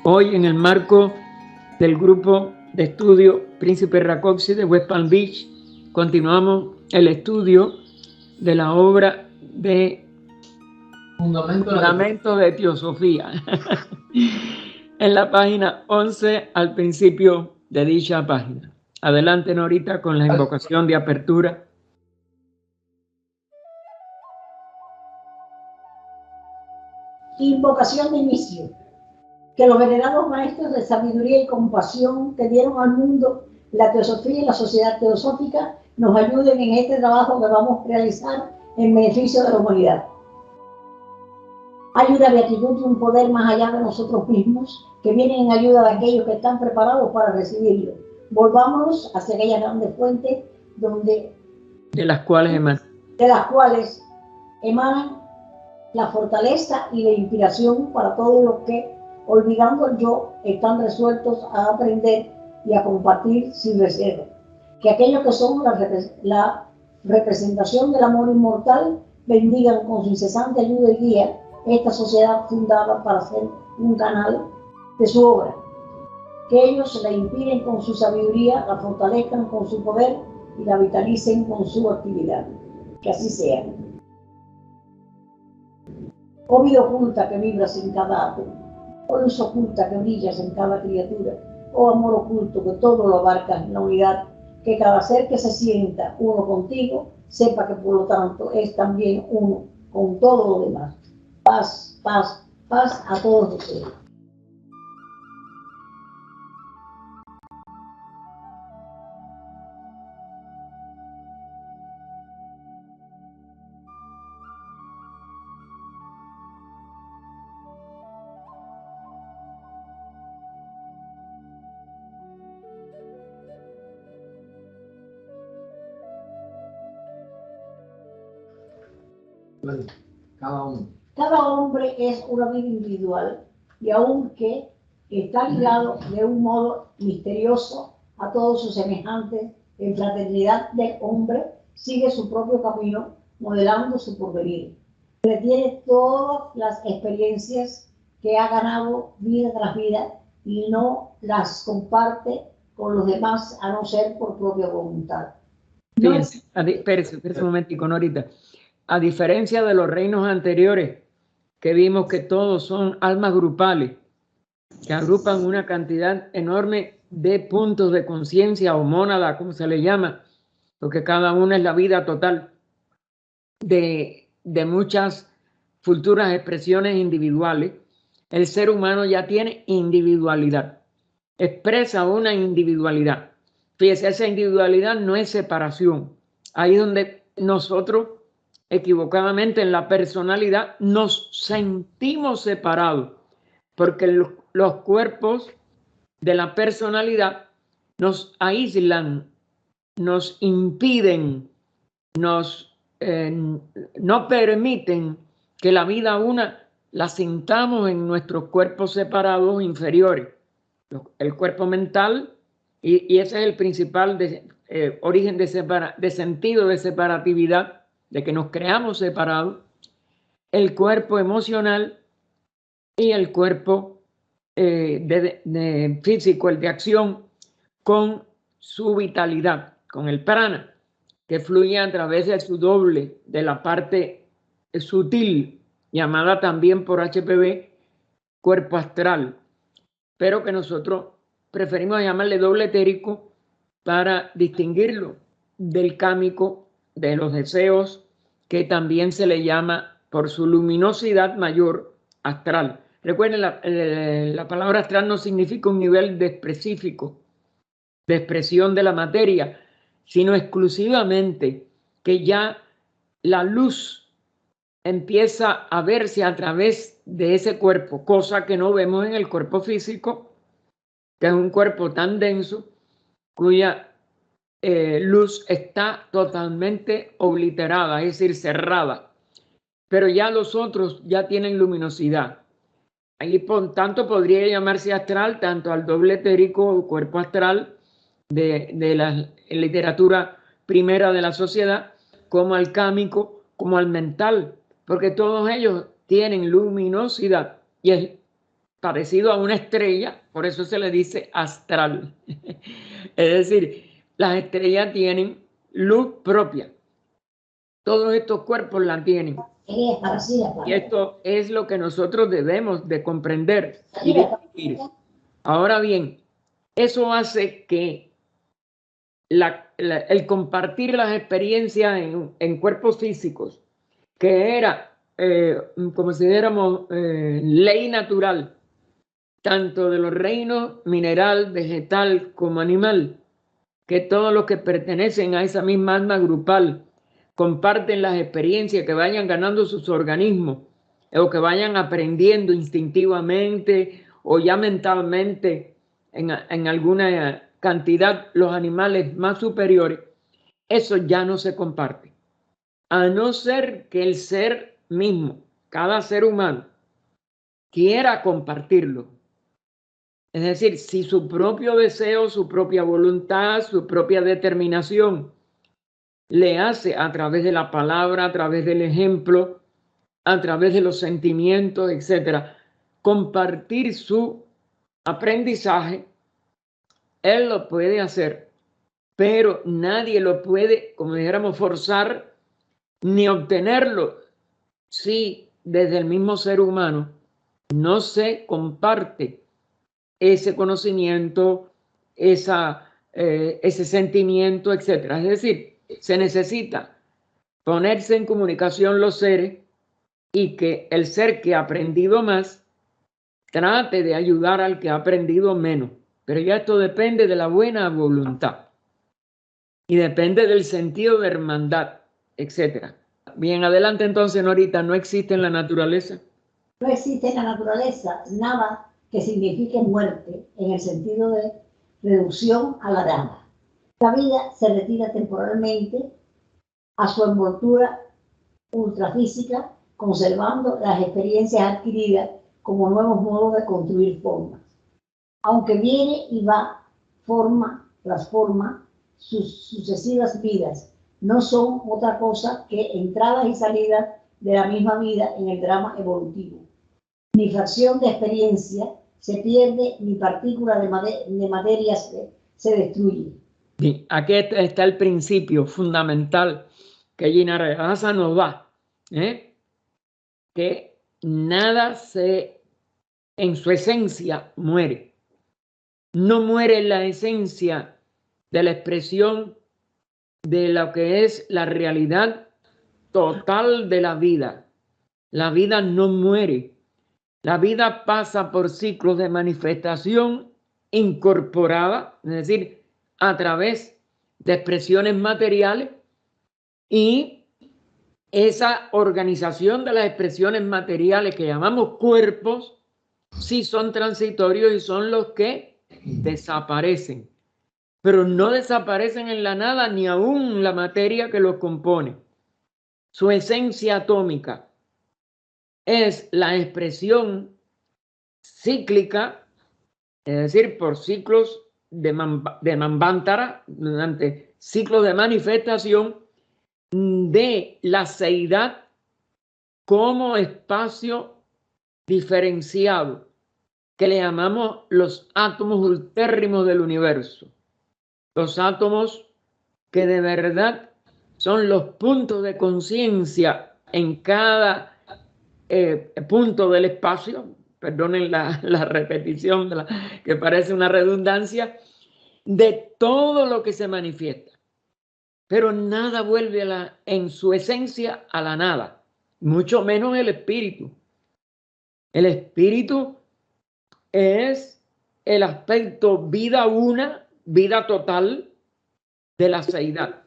Hoy, en el marco del grupo de estudio Príncipe Rákóczi de West Palm Beach, continuamos el estudio de la obra de Fundamento de Teosofía en la página 11 al principio de dicha página. Adelante, Norita, con la invocación de apertura. Invocación de inicio. Que los venerados maestros de sabiduría y compasión que dieron al mundo la teosofía y la sociedad teosófica nos ayuden en este trabajo que vamos a realizar en beneficio de la humanidad. Hay una beatitud y un poder más allá de nosotros mismos que vienen en ayuda de aquellos que están preparados para recibirlo. Volvámonos hacia aquellas grandes fuentes de las cuales emanan la fortaleza y la inspiración para todos los que, olvidando el yo, están resueltos a aprender y a compartir sin reserva. Que aquellos que son la representación del amor inmortal bendigan con su incesante ayuda y guía esta sociedad fundada para ser un canal de su obra. Que ellos la inspiren con su sabiduría, la fortalezcan con su poder y la vitalicen con su actividad. Que así sea. Oh vida oculta que vibras en cada átomo, oh luz oculta que brillas en cada criatura, oh amor oculto que todo lo abarcas en la unidad, que cada ser que se sienta uno contigo, sepa que por lo tanto es también uno con todo lo demás. Paz, paz, paz a todos ustedes. Bueno, cada hombre es una vida individual y aunque está ligado de un modo misterioso a todos sus semejantes, en fraternidad del hombre sigue su propio camino, modelando su porvenir. Retiene todas las experiencias que ha ganado vida tras vida y no las comparte con los demás a no ser por propia voluntad. Fíjense, espérese un momentico, Norita. A diferencia de los reinos anteriores, que vimos que todos son almas grupales, que agrupan una cantidad enorme de puntos de conciencia o mónada, como se le llama, porque cada una es la vida total de muchas futuras expresiones individuales. El ser humano ya tiene individualidad, expresa una individualidad. Fíjese, esa individualidad no es separación. Ahí donde nosotros equivocadamente en la personalidad nos sentimos separados, porque los cuerpos de la personalidad nos aíslan, nos impiden, no permiten que la vida una la sintamos en nuestros cuerpos separados inferiores. El cuerpo mental, y ese es el principal origen de sentido de separatividad, de que nos creamos separados, el cuerpo emocional y el cuerpo físico, el de acción, con su vitalidad, con el prana, que fluye a través de su doble, de la parte sutil, llamada también por HPV cuerpo astral, pero que nosotros preferimos llamarle doble etérico para distinguirlo del cámico, de los deseos, que también se le llama por su luminosidad mayor astral. Recuerden, la palabra astral no significa un nivel específico de expresión de la materia, sino exclusivamente que ya la luz empieza a verse a través de ese cuerpo, cosa que no vemos en el cuerpo físico, que es un cuerpo tan denso cuya luz está totalmente obliterada, es decir, cerrada. Pero ya los otros ya tienen luminosidad. Ahí, por tanto, podría llamarse astral tanto al doble etérico o cuerpo astral de la literatura primera de la sociedad, como al cámico, como al mental, porque todos ellos tienen luminosidad y es parecido a una estrella, por eso se le dice astral. Es decir, las estrellas tienen luz propia. Todos estos cuerpos la tienen. Y esto es lo que nosotros debemos de comprender y distinguir. Ahora bien, eso hace que el compartir las experiencias en cuerpos físicos, que era, como si dijéramos, ley natural, tanto de los reinos mineral, vegetal como animal, que todos los que pertenecen a esa misma alma grupal comparten las experiencias que vayan ganando sus organismos o que vayan aprendiendo instintivamente o ya mentalmente en alguna cantidad los animales más superiores, eso ya no se comparte. A no ser que el ser mismo, cada ser humano, quiera compartirlo. Es decir, si su propio deseo, su propia voluntad, su propia determinación le hace a través de la palabra, a través del ejemplo, a través de los sentimientos, etcétera, compartir su aprendizaje, él lo puede hacer, pero nadie lo puede, como dijéramos, forzar ni obtenerlo si desde el mismo ser humano no se comparte ese conocimiento, ese sentimiento, etcétera. Es decir, se necesita ponerse en comunicación los seres y que el ser que ha aprendido más trate de ayudar al que ha aprendido menos. Pero ya esto depende de la buena voluntad y depende del sentido de hermandad, etcétera. Bien, adelante entonces, Norita, ¿no existe en la naturaleza? No existe en la naturaleza nada que signifique muerte en el sentido de reducción a la nada. La vida se retira temporalmente a su envoltura ultrafísica, conservando las experiencias adquiridas como nuevos modos de construir formas. Aunque viene y va, forma tras forma, sus sucesivas vidas no son otra cosa que entradas y salidas de la misma vida en el drama evolutivo. Ni fracción de experiencia se pierde, ni partícula de materia se destruye. Bien, aquí está el principio fundamental que Gina Regaza nos da, que nada en su esencia muere. No muere la esencia de la expresión de lo que es la realidad total de la vida. La vida no muere. La vida pasa por ciclos de manifestación incorporada, es decir, a través de expresiones materiales, y esa organización de las expresiones materiales que llamamos cuerpos, sí son transitorios y son los que desaparecen, pero no desaparecen en la nada ni aún la materia que los compone. Su esencia atómica es la expresión cíclica, es decir, por ciclos de Manvantara, durante ciclos de manifestación de la seidad como espacio diferenciado, que le llamamos los átomos ultérrimos del universo. Los átomos que de verdad son los puntos de conciencia en cada punto del espacio, perdonen la repetición que parece una redundancia, de todo lo que se manifiesta. Pero nada vuelve en su esencia a la nada, mucho menos el espíritu. El espíritu es el aspecto vida una, vida total de la seidad.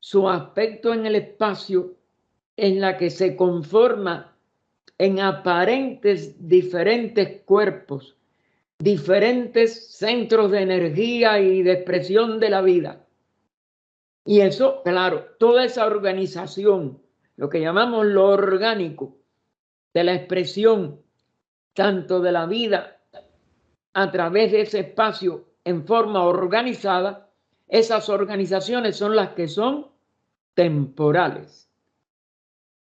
Su aspecto en el espacio en la que se conforma en aparentes diferentes cuerpos, diferentes centros de energía y de expresión de la vida. Y eso, claro, toda esa organización, lo que llamamos lo orgánico de la expresión tanto de la vida a través de ese espacio en forma organizada, esas organizaciones son las que son temporales,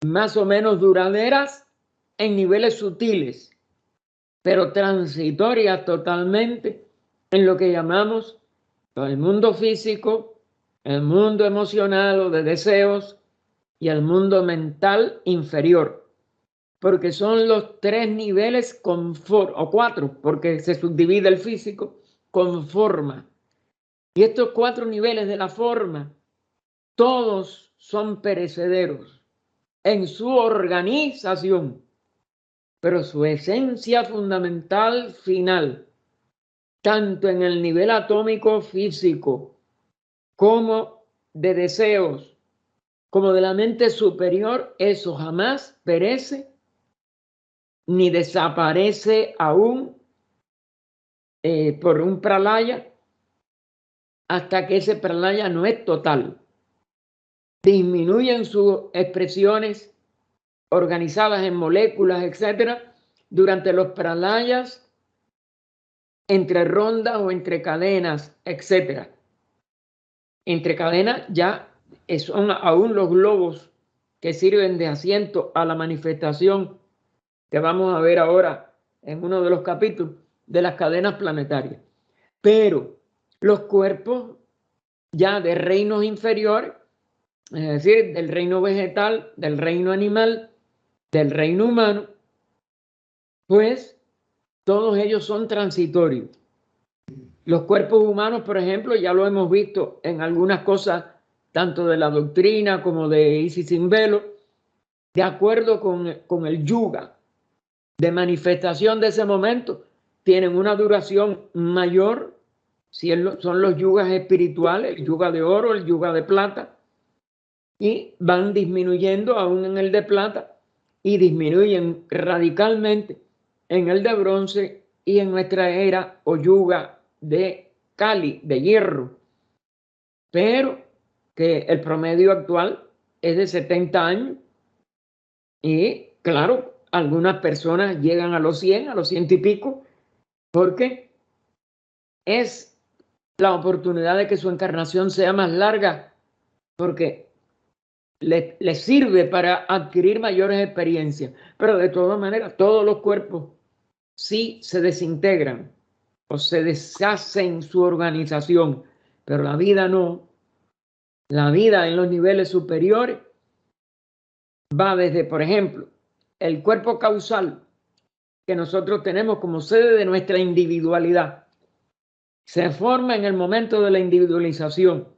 más o menos duraderas en niveles sutiles, pero transitorias totalmente en lo que llamamos el mundo físico, el mundo emocional o de deseos y el mundo mental inferior, porque son los 3 niveles o 4, porque se subdivide el físico con forma. Y estos 4 niveles de la forma, todos son perecederos en su organización, pero su esencia fundamental final, tanto en el nivel atómico físico como de deseos, como de la mente superior, eso jamás perece ni desaparece aún por un pralaya, hasta que ese pralaya no es total. Disminuyen sus expresiones organizadas en moléculas, etcétera, durante los pralayas, entre rondas o entre cadenas, etcétera. Entre cadenas ya son aún los globos que sirven de asiento a la manifestación que vamos a ver ahora en uno de los capítulos de las cadenas planetarias. Pero los cuerpos ya de reinos inferiores, es decir, del reino vegetal, del reino animal, del reino humano, pues todos ellos son transitorios. Los cuerpos humanos, por ejemplo, ya lo hemos visto en algunas cosas, tanto de la doctrina como de Isis sin velo, de acuerdo con el yuga de manifestación de ese momento, tienen una duración mayor, si son los yugas espirituales, el yuga de oro, el yuga de plata, y van disminuyendo aún en el de plata y disminuyen radicalmente en el de bronce y en nuestra era o yuga de Kali, de hierro, pero que el promedio actual es de 70 años y claro, algunas personas llegan a los 100, a los 100 y pico, porque es la oportunidad de que su encarnación sea más larga, porque le sirve para adquirir mayores experiencias. Pero de todas maneras, todos los cuerpos sí se desintegran o se deshacen su organización, pero la vida no. La vida en los niveles superiores va desde, por ejemplo, el cuerpo causal que nosotros tenemos como sede de nuestra individualidad. Se forma en el momento de la individualización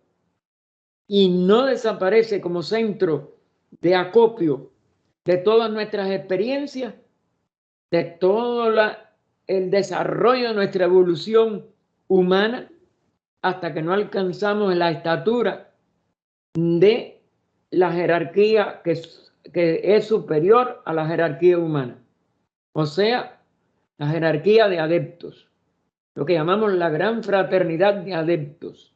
y no desaparece como centro de acopio de todas nuestras experiencias, de todo el desarrollo de nuestra evolución humana, hasta que no alcanzamos la estatura de la jerarquía que es superior a la jerarquía humana. O sea, la jerarquía de adeptos, lo que llamamos la gran fraternidad de adeptos,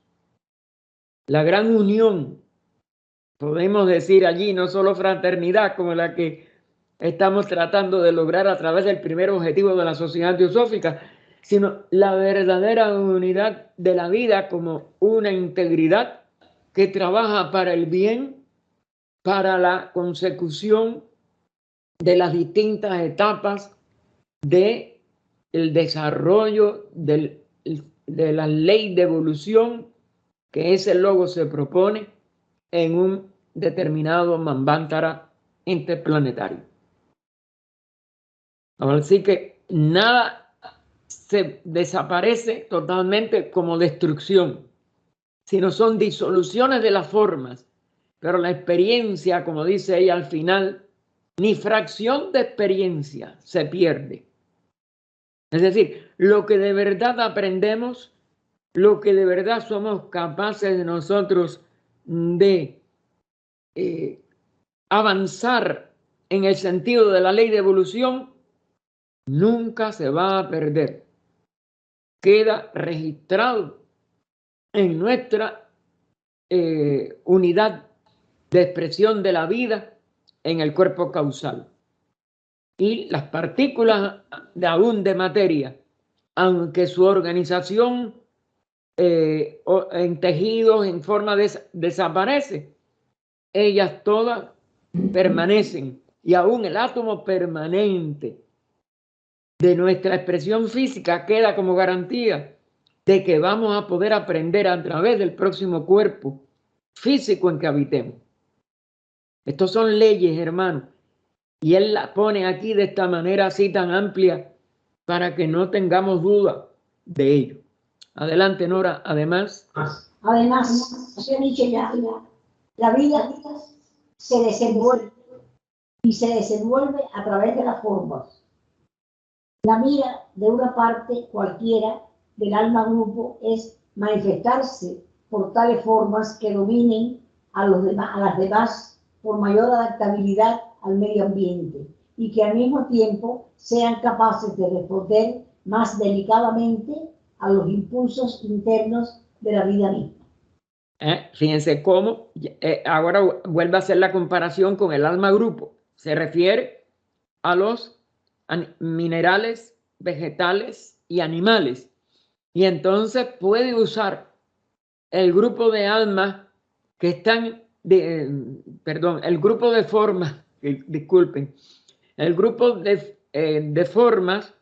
la gran unión. Podemos decir allí no solo fraternidad como la que estamos tratando de lograr a través del primer objetivo de la sociedad teosófica, sino la verdadera unidad de la vida como una integridad que trabaja para el bien, para la consecución de las distintas etapas del desarrollo de la ley de evolución que ese logo se propone en un determinado Manvantara interplanetario. Así que nada se desaparece totalmente como destrucción, sino son disoluciones de las formas, pero la experiencia, como dice ella al final, ni fracción de experiencia se pierde. Es decir, lo que de verdad aprendemos, lo que de verdad somos capaces de nosotros de avanzar en el sentido de la ley de evolución, nunca se va a perder. Queda registrado en nuestra unidad de expresión de la vida en el cuerpo causal. Y las partículas aún de materia, aunque su organización en tejidos, en forma desaparece, ellas todas permanecen y aún el átomo permanente de nuestra expresión física queda como garantía de que vamos a poder aprender a través del próximo cuerpo físico en que habitemos. Estos son leyes, hermanos, y él las pone aquí de esta manera así tan amplia para que no tengamos duda de ello. Adelante, Nora. Además, os he dicho ya, la vida se desenvuelve y se desenvuelve a través de las formas. La mira de una parte cualquiera del alma grupo es manifestarse por tales formas que dominen a las demás por mayor adaptabilidad al medio ambiente y que al mismo tiempo sean capaces de responder más delicadamente a los impulsos internos de la vida misma. Fíjense cómo ahora vuelve a hacer la comparación con el alma grupo. Se refiere a los minerales, vegetales y animales. Y entonces puede usar el grupo de almas que están, el grupo de formas, disculpen, el grupo de formas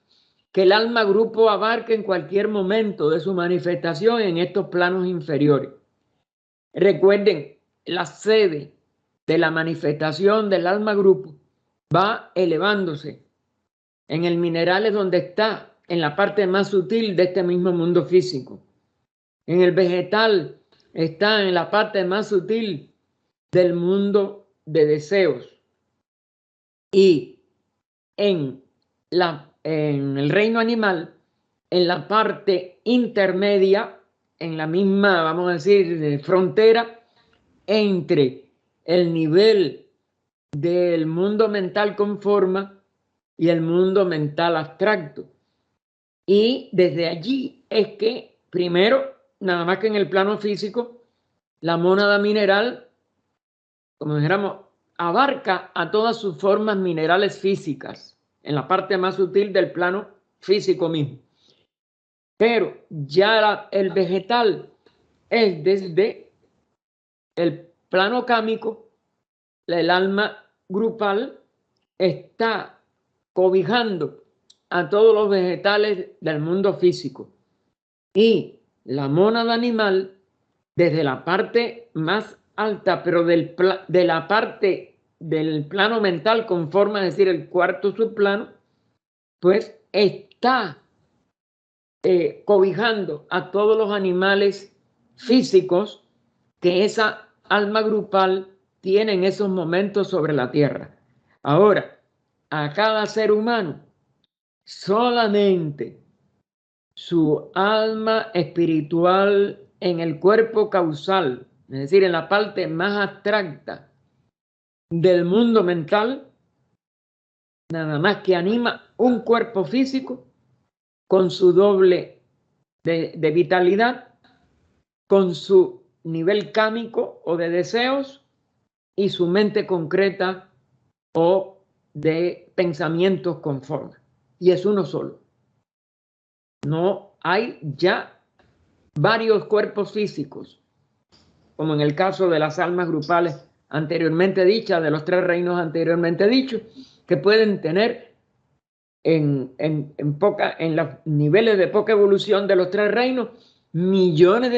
que el alma grupo abarca en cualquier momento de su manifestación en estos planos inferiores. Recuerden, la sede de la manifestación del alma grupo va elevándose en el mineral es donde está, en la parte más sutil de este mismo mundo físico. En el vegetal está en la parte más sutil del mundo de deseos. Y en el reino animal, en la parte intermedia, en la misma, vamos a decir, frontera entre el nivel del mundo mental con forma y el mundo mental abstracto. Y desde allí es que, primero, nada más que en el plano físico, la mónada mineral, como dijéramos, abarca a todas sus formas minerales físicas, en la parte más sutil del plano físico mismo. Pero ya el vegetal es desde el plano cámico, el alma grupal está cobijando a todos los vegetales del mundo físico. Y la mónada animal, desde la parte más alta, pero de la parte del plano mental con forma, es decir, el cuarto subplano, pues está cobijando a todos los animales físicos que esa alma grupal tiene en esos momentos sobre la tierra. Ahora, a cada ser humano, solamente su alma espiritual en el cuerpo causal, es decir, en la parte más abstracta del mundo mental, nada más que anima un cuerpo físico con su doble de vitalidad, con su nivel cámico o de deseos y su mente concreta o de pensamientos conformes. Y es uno solo. No hay ya varios cuerpos físicos, como en el caso de las almas grupales anteriormente dichas, de los tres reinos anteriormente dichos, que pueden tener en los niveles de poca evolución de los tres reinos, millones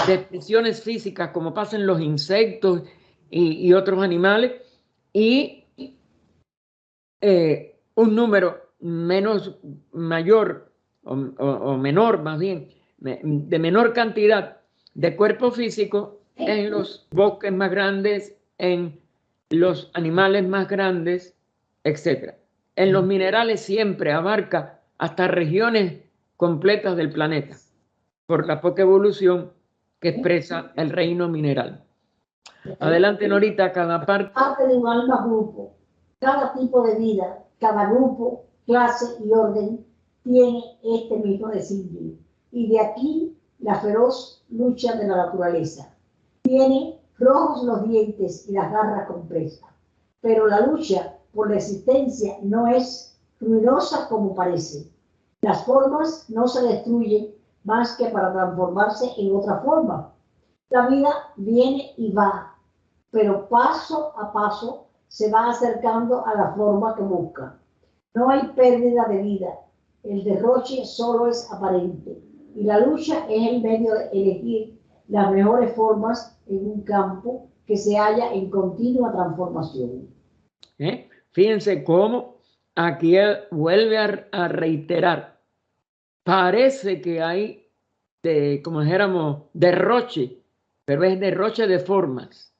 de expresiones físicas, como pasa en los insectos y otros animales, y un número mayor o menor, más bien, de menor cantidad de cuerpo físico en los bosques más grandes, en los animales más grandes, etc. En los minerales siempre abarca hasta regiones completas del planeta, por la poca evolución que expresa el reino mineral. Adelante, Norita, cada parte de un alma grupo, cada tipo de vida, cada grupo, clase y orden tiene este mismo designio. Y de aquí la feroz lucha de la naturaleza. Tiene rojos los dientes y las garras compresas, pero la lucha por la existencia no es ruidosa como parece. Las formas no se destruyen más que para transformarse en otra forma. La vida viene y va, pero paso a paso se va acercando a la forma que busca. No hay pérdida de vida, el derroche solo es aparente y la lucha es el medio de elegir las mejores formas en un campo que se halla en continua transformación. Fíjense cómo aquí él vuelve a reiterar. Parece que hay, como dijéramos, derroche, pero es derroche de formas,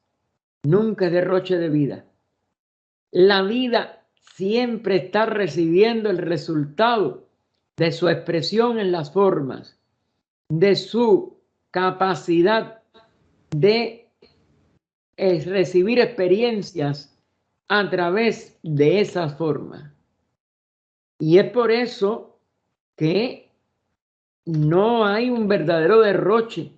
nunca es derroche de vida. La vida siempre está recibiendo el resultado de su expresión en las formas, de su capacidad de recibir experiencias a través de esas formas. Y es por eso que no hay un verdadero derroche,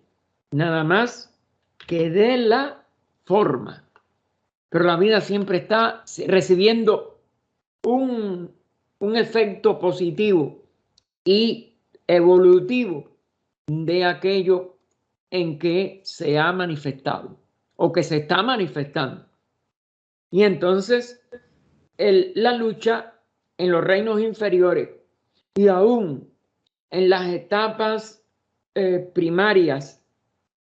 nada más que de la forma. Pero la vida siempre está recibiendo un efecto positivo y evolutivo de aquello en que se ha manifestado o que se está manifestando. Y entonces la lucha en los reinos inferiores y aún en las etapas primarias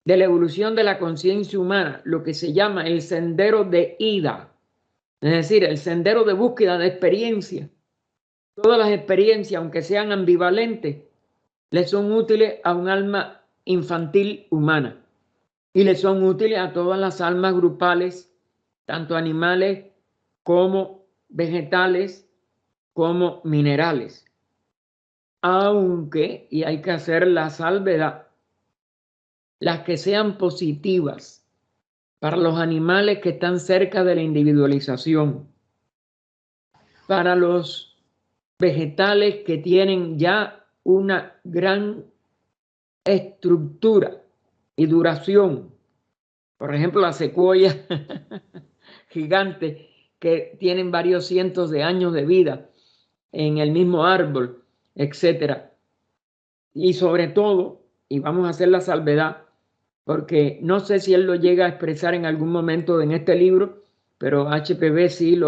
de la evolución de la conciencia humana, lo que se llama el sendero de ida, es decir, el sendero de búsqueda de experiencia. Todas las experiencias, aunque sean ambivalentes, le son útiles a un alma infantil humana y le son útiles a todas las almas grupales, tanto animales como vegetales, como minerales. Aunque, y hay que hacer la salvedad, las que sean positivas para los animales que están cerca de la individualización, para los vegetales que tienen ya una gran estructura y duración, por ejemplo las secuoyas gigantes que tienen varios cientos de años de vida en el mismo árbol, etcétera. Y sobre todo, y vamos a hacer la salvedad, porque no sé si él lo llega a expresar en algún momento en este libro, pero HPV sí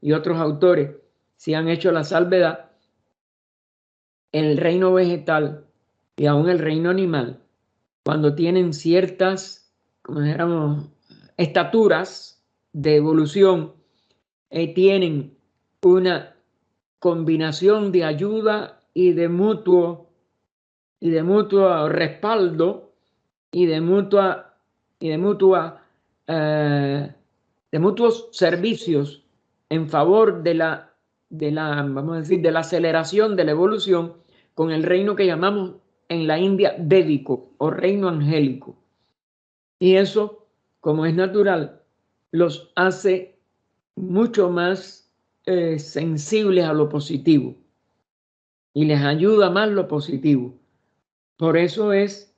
y otros autores sí han hecho la salvedad. El reino vegetal y aún el reino animal, cuando tienen ciertas, como dijéramos, estaturas de evolución, tienen una combinación de ayuda y de mutuo respaldo y de mutuos servicios en favor de la vamos a decir, de la aceleración de la evolución con el reino que llamamos en la India védico o reino angélico. Y eso, como es natural, los hace mucho más sensibles a lo positivo y les ayuda más lo positivo. Por eso es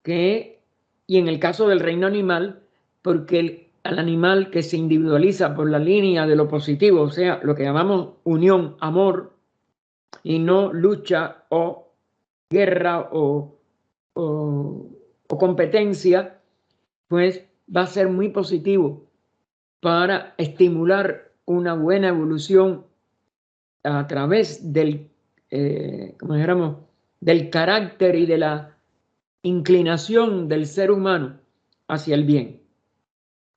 que, y en el caso del reino animal, porque al animal que se individualiza por la línea de lo positivo, o sea, lo que llamamos unión, amor, y no lucha o guerra o competencia, pues va a ser muy positivo para estimular una buena evolución a través del, como dijéramos, del carácter y de la inclinación del ser humano hacia el bien,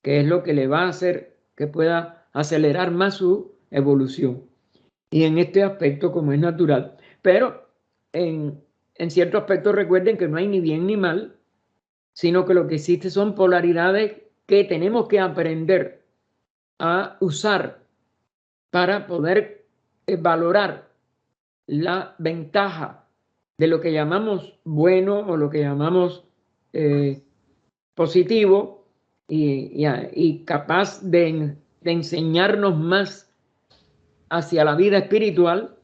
que es lo que le va a hacer que pueda acelerar más su evolución. Y en este aspecto, como es natural, pero en cierto aspecto recuerden que no hay ni bien ni mal, sino que lo que existe son polaridades que tenemos que aprender a usar para poder valorar la ventaja de lo que llamamos bueno o lo que llamamos positivo y capaz de enseñarnos más hacia la vida espiritual,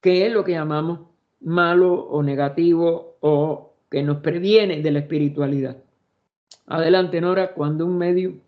que es lo que llamamos malo o negativo o que nos previene de la espiritualidad. Adelante, Nora, cuando un medio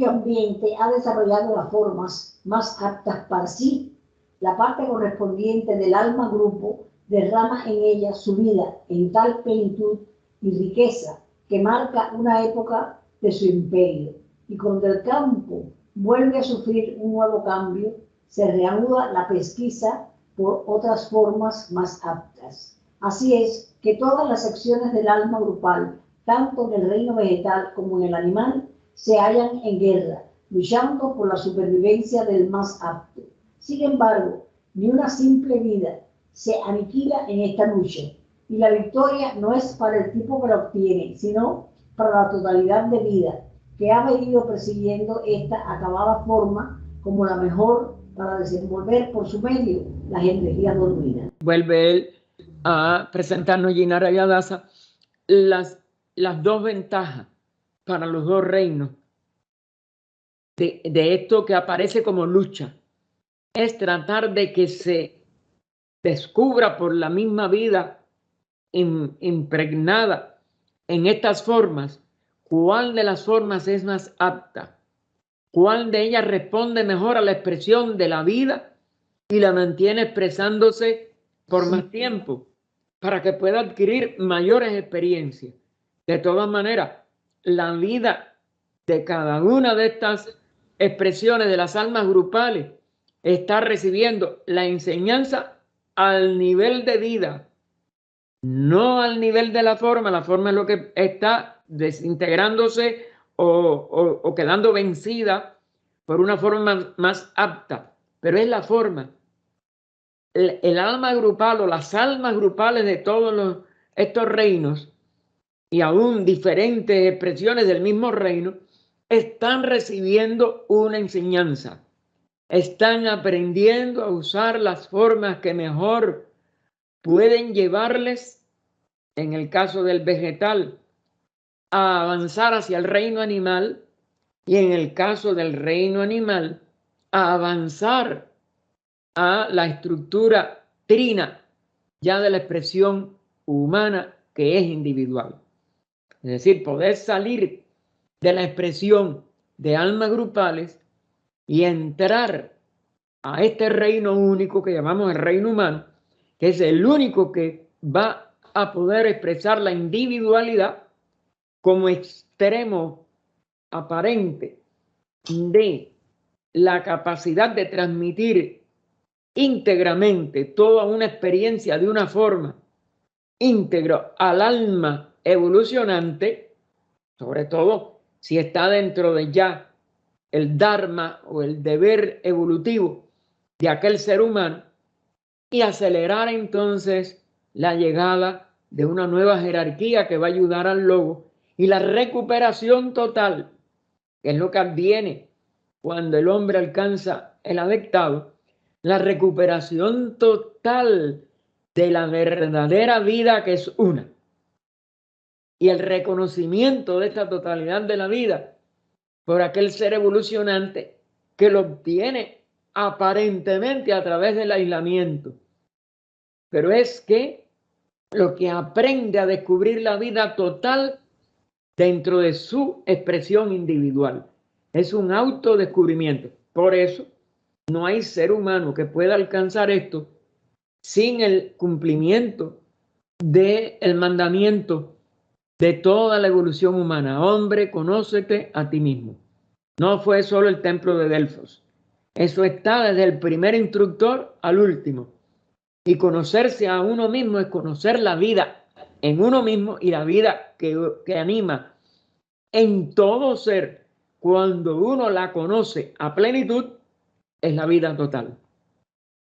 ambiente ha desarrollado las formas más aptas para sí, la parte correspondiente del alma grupo derrama en ella su vida en tal plenitud y riqueza que marca una época de su imperio. Y cuando el campo vuelve a sufrir un nuevo cambio, se reanuda la pesquisa por otras formas más aptas. Así es que todas las secciones del alma grupal, tanto en el reino vegetal como en el animal, se hallan en guerra, luchando por la supervivencia del más apto. Sin embargo, ni una simple vida se aniquila en esta lucha, y la victoria no es para el tipo que la obtiene, sino para la totalidad de vida que ha venido persiguiendo esta acabada forma como la mejor para desenvolver por su medio las energías dormidas. Vuelve él a presentarnos, Jinara Yadasa, las dos ventajas para los dos reinos de esto que aparece como lucha. Es tratar de que se descubra por la misma vida impregnada en estas formas, cuál de las formas es más apta, cuál de ellas responde mejor a la expresión de la vida y la mantiene expresándose por más tiempo, para que pueda adquirir mayores experiencias. De todas maneras, la vida de cada una de estas expresiones de las almas grupales está recibiendo la enseñanza al nivel de vida, no al nivel de la forma. La forma es lo que está desintegrándose o quedando vencida por una forma más apta, pero es la forma. El alma grupal o las almas grupales de todos estos reinos y aún diferentes expresiones del mismo reino están recibiendo una enseñanza. Están aprendiendo a usar las formas que mejor pueden llevarles, en el caso del vegetal, a avanzar hacia el reino animal, y en el caso del reino animal, a avanzar a la estructura trina ya de la expresión humana, que es individual. Es decir, poder salir de la expresión de almas grupales y entrar a este reino único que llamamos el reino humano, que es el único que va a poder expresar la individualidad como extremo aparente de la capacidad de transmitir íntegramente toda una experiencia de una forma íntegra al alma evolucionante, sobre todo si está dentro de ya el dharma o el deber evolutivo de aquel ser humano, y acelerar entonces la llegada de una nueva jerarquía que va a ayudar al logo y la recuperación total, que es lo que adviene cuando el hombre alcanza el adectado, la recuperación total de la verdadera vida, que es una, y el reconocimiento de esta totalidad de la vida por aquel ser evolucionante que lo obtiene aparentemente a través del aislamiento, pero es que lo que aprende a descubrir la vida total dentro de su expresión individual es un autodescubrimiento. Por eso no hay ser humano que pueda alcanzar esto sin el cumplimiento del mandamiento de toda la evolución humana: hombre, conócete a ti mismo. No fue solo el templo de Delfos, eso está desde el primer instructor al último. Y conocerse a uno mismo es conocer la vida en uno mismo y la vida que anima en todo ser. Cuando uno la conoce a plenitud, es la vida total.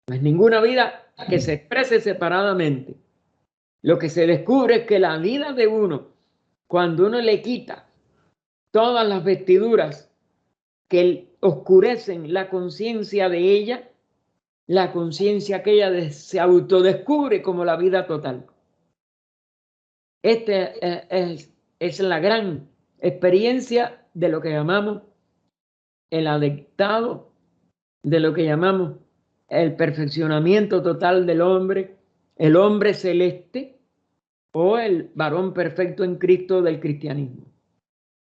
No es ninguna vida que se exprese separadamente. Lo que se descubre es que la vida de uno, cuando uno le quita todas las vestiduras que oscurecen la conciencia de ella, la conciencia que ella se autodescubre como la vida total. Es la gran experiencia de lo que llamamos el adectado, de lo que llamamos el perfeccionamiento total del hombre, el hombre celeste o el varón perfecto en Cristo del cristianismo.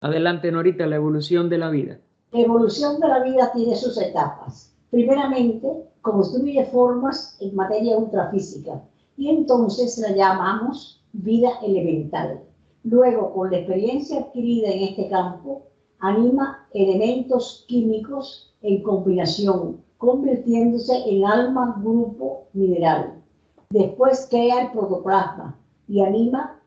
Adelante, Norita, la evolución de la vida. La evolución de la vida tiene sus etapas. Primeramente, construye formas en materia ultrafísica y entonces la llamamos vida elemental. Luego, con la experiencia adquirida en este campo, anima elementos químicos en combinación, convirtiéndose en alma grupo mineral. Después crea el protoplasma y anima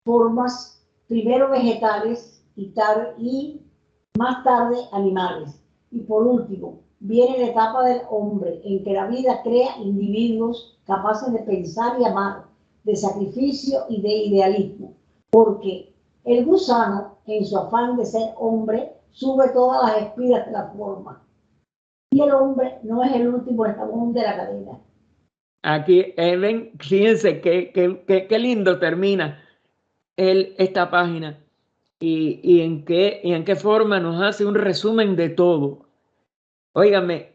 formas primero vegetales y más tarde animales. Y por último, viene la etapa del hombre, en que la vida crea individuos capaces de pensar y amar, de sacrificio y de idealismo, porque el gusano, en su afán de ser hombre, sube todas las espiras de la forma. Y el hombre no es el último eslabón de la cadena. Aquí, ven, fíjense qué lindo termina esta página y en qué forma nos hace un resumen de todo. Óigame,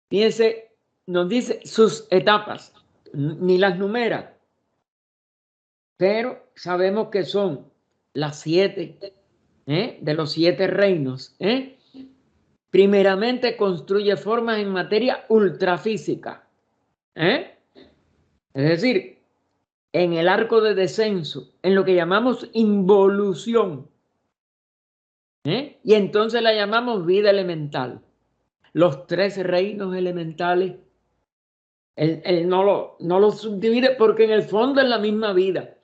fíjense, nos dice sus etapas, ni las numera, pero sabemos que son las 7 de los 7 reinos. Primeramente construye formas en materia ultrafísica, es decir, en el arco de descenso, en lo que llamamos involución, y entonces la llamamos vida elemental. Los 3 reinos elementales, él no lo subdivide porque en el fondo es la misma vida.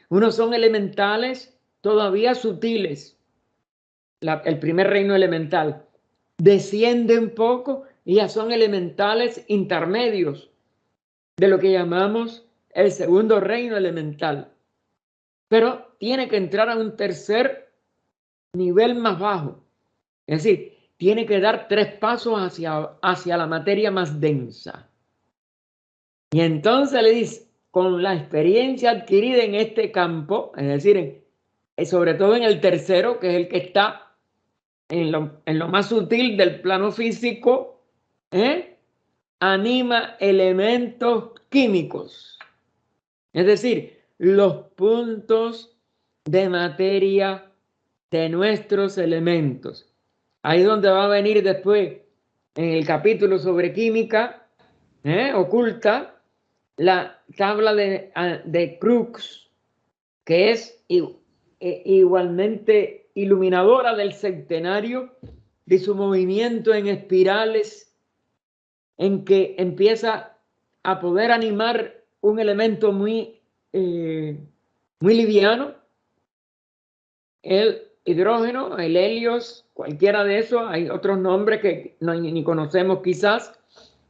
Unos son elementales todavía sutiles, el primer reino elemental. Desciende un poco y ya son elementales intermedios de lo que llamamos el segundo reino elemental. Pero tiene que entrar a un tercer nivel más bajo. Es decir, tiene que dar 3 pasos hacia la materia más densa. Y entonces le dice, con la experiencia adquirida en este campo, es decir, sobre todo en el tercero, que es el que está en lo más sutil del plano físico, anima elementos químicos. Es decir, los puntos de materia de nuestros elementos. Ahí es donde va a venir después, en el capítulo sobre química oculta, la tabla de Crookes, que es igualmente iluminadora del centenario, de su movimiento en espirales, en que empieza a poder animar un elemento muy liviano, el hidrógeno, el helios, cualquiera de esos. Hay otros nombres que ni conocemos quizás,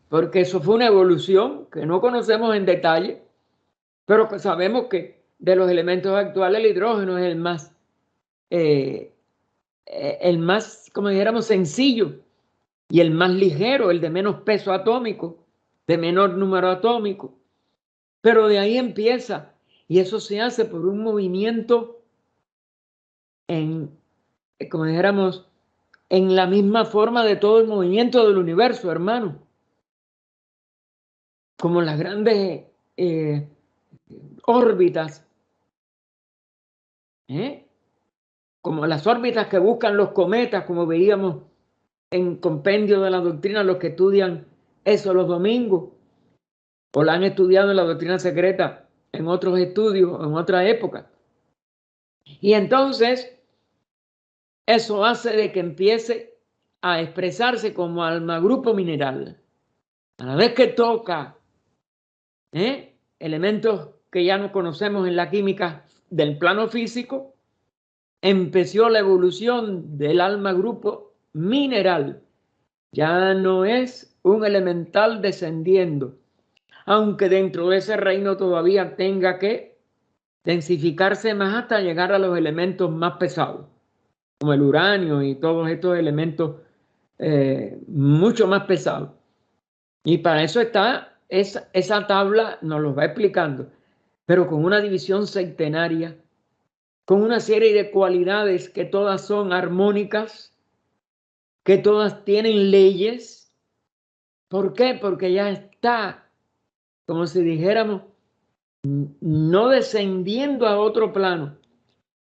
porque eso fue una evolución que no conocemos en detalle, pero que sabemos que de los elementos actuales el hidrógeno es el más, como dijéramos, sencillo y el más ligero, el de menos peso atómico, de menor número atómico. Pero de ahí empieza, y eso se hace por un movimiento como dijéramos, en la misma forma de todo el movimiento del universo, hermano. Como las grandes órbitas, como las órbitas que buscan los cometas, como veíamos en compendio de la doctrina, los que estudian eso los domingos, o la han estudiado en la doctrina secreta en otros estudios, en otra época. Y entonces, eso hace de que empiece a expresarse como alma grupo mineral. A la vez que toca elementos que ya no conocemos en la química del plano físico, empezó la evolución del alma grupo mineral. Ya no es un elemental descendiendo, aunque dentro de ese reino todavía tenga que densificarse más hasta llegar a los elementos más pesados, como el uranio y todos estos elementos mucho más pesados. Y para eso está esa tabla, nos lo va explicando, pero con una división centenaria, con una serie de cualidades que todas son armónicas, que todas tienen leyes. ¿Por qué? Porque ya está, como si dijéramos, no descendiendo a otro plano,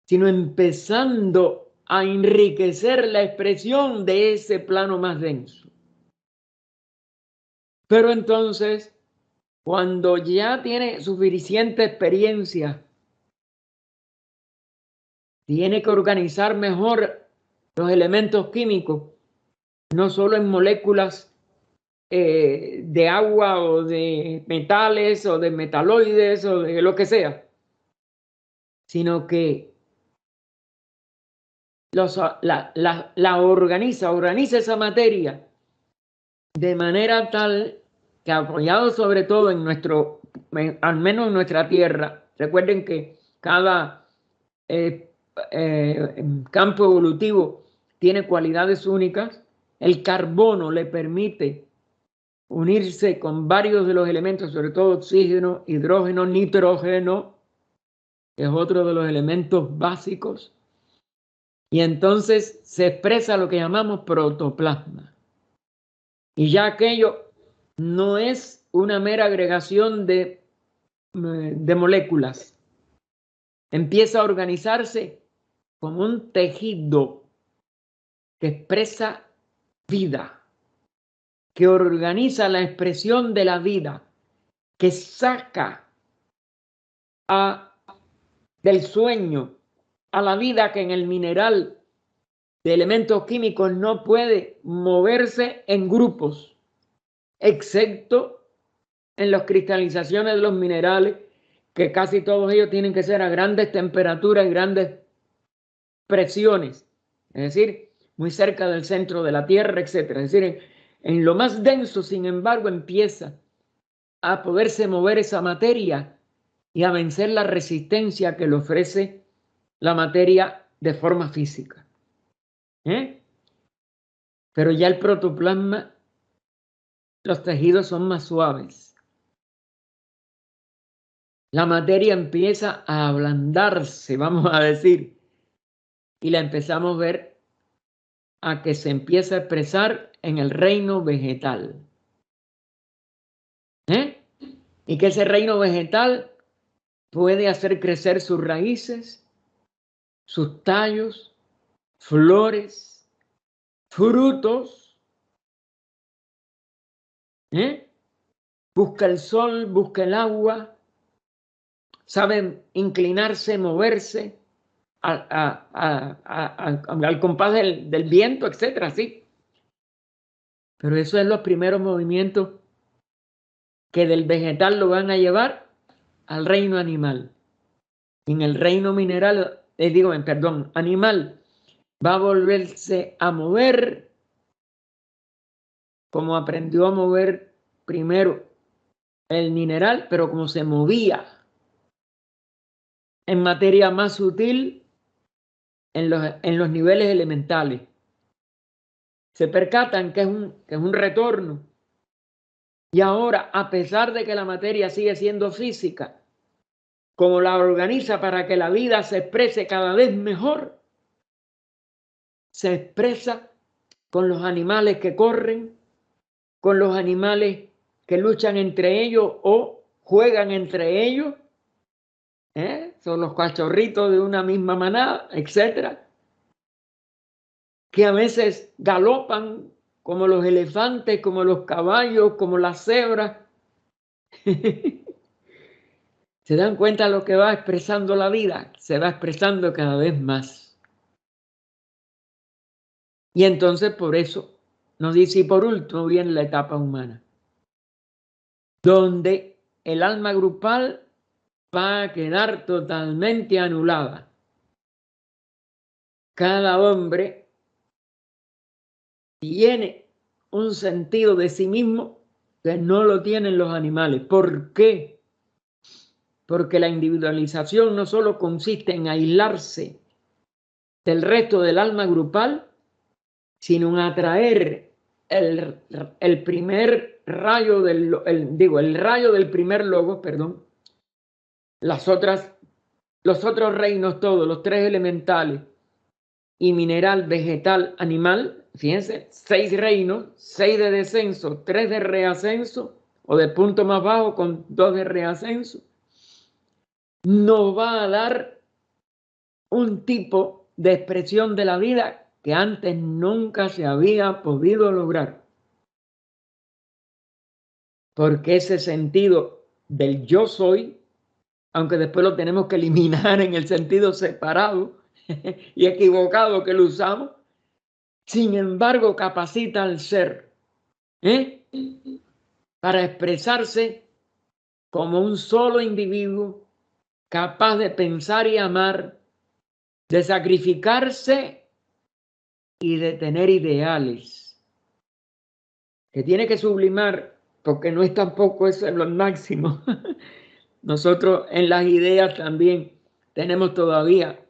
sino empezando a enriquecer la expresión de ese plano más denso. Pero entonces, cuando ya tiene suficiente experiencia, tiene que organizar mejor los elementos químicos no solo en moléculas de agua o de metales o de metaloides o de lo que sea, sino que la organiza esa materia de manera tal que, apoyado sobre todo en al menos en nuestra Tierra, recuerden que cada campo evolutivo tiene cualidades únicas. El carbono le permite unirse con varios de los elementos, sobre todo oxígeno, hidrógeno, nitrógeno, que es otro de los elementos básicos, y entonces se expresa lo que llamamos protoplasma. Y ya aquello no es una mera agregación de moléculas, empieza a organizarse como un tejido que expresa vida, que organiza la expresión de la vida, que saca del sueño a la vida que en el mineral de elementos químicos no puede moverse en grupos, excepto en las cristalizaciones de los minerales, que casi todos ellos tienen que ser a grandes temperaturas y grandes presiones, es decir, muy cerca del centro de la Tierra, etc. Es decir, en lo más denso, sin embargo, empieza a poderse mover esa materia y a vencer la resistencia que le ofrece la materia de forma física. Pero ya el protoplasma, los tejidos son más suaves. La materia empieza a ablandarse, vamos a decir, y la empezamos a ver a que se empieza a expresar en el reino vegetal. Y que ese reino vegetal puede hacer crecer sus raíces, sus tallos, flores, frutos. Busca el sol, busca el agua, sabe inclinarse, moverse al compás del viento, etcétera, sí. Pero eso es los primeros movimientos que del vegetal lo van a llevar al reino animal. En el reino mineral, animal, va a volverse a mover como aprendió a mover primero el mineral, pero como se movía en materia más sutil en los niveles elementales. Se percatan que es un retorno. Y ahora, a pesar de que la materia sigue siendo física, como la organiza para que la vida se exprese cada vez mejor, se expresa con los animales que corren, con los animales que luchan entre ellos o juegan entre ellos, son los cachorritos de una misma manada, etcétera, que a veces galopan como los elefantes, como los caballos, como las cebras. ¿Se dan cuenta de lo que va expresando la vida? Se va expresando cada vez más. Y entonces por eso nos dice, y por último viene la etapa humana, donde el alma grupal va a quedar totalmente anulada. Cada hombre tiene un sentido de sí mismo que no lo tienen los animales. ¿Por qué? Porque la individualización no solo consiste en aislarse del resto del alma grupal, sino en atraer el primer rayo el rayo del primer logos, perdón, los otros reinos todos, los tres elementales y mineral, vegetal, animal, fíjense, 6 reinos, 6 de descenso, 3 de reascenso, o de punto más bajo con 2 de reascenso, nos va a dar un tipo de expresión de la vida que antes nunca se había podido lograr. Porque ese sentido del yo soy, aunque después lo tenemos que eliminar en el sentido separado y equivocado que lo usamos, sin embargo capacita al ser para expresarse como un solo individuo capaz de pensar y amar, de sacrificarse y de tener ideales, que tiene que sublimar, porque no es tampoco eso es lo máximo. Nosotros en las ideas también tenemos todavía,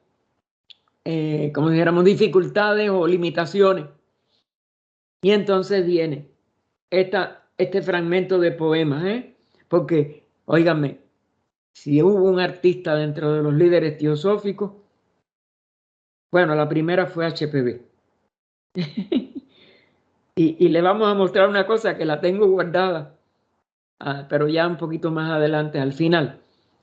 como dijéramos, dificultades o limitaciones. Y entonces viene este fragmento de poemas, porque, óigame, si hubo un artista dentro de los líderes teosóficos, bueno, la primera fue HPV. y le vamos a mostrar una cosa que la tengo guardada, pero ya un poquito más adelante, al final.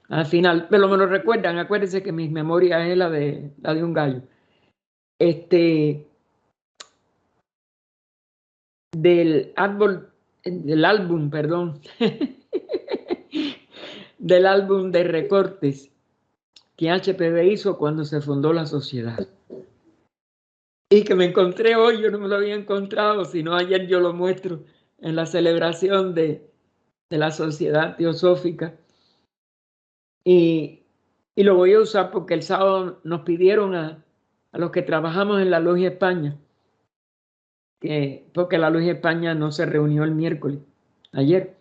Al final, pero me lo recuerdan, acuérdense que mis memorias es la de un gallo. Del álbum, perdón, del álbum de recortes que HPV hizo cuando se fundó la sociedad. Y que me encontré hoy, yo no me lo había encontrado, sino ayer yo lo muestro en la celebración de la Sociedad Teosófica. Y lo voy a usar porque el sábado nos pidieron a los que trabajamos en la Logia España, porque la Logia España no se reunió el miércoles, ayer,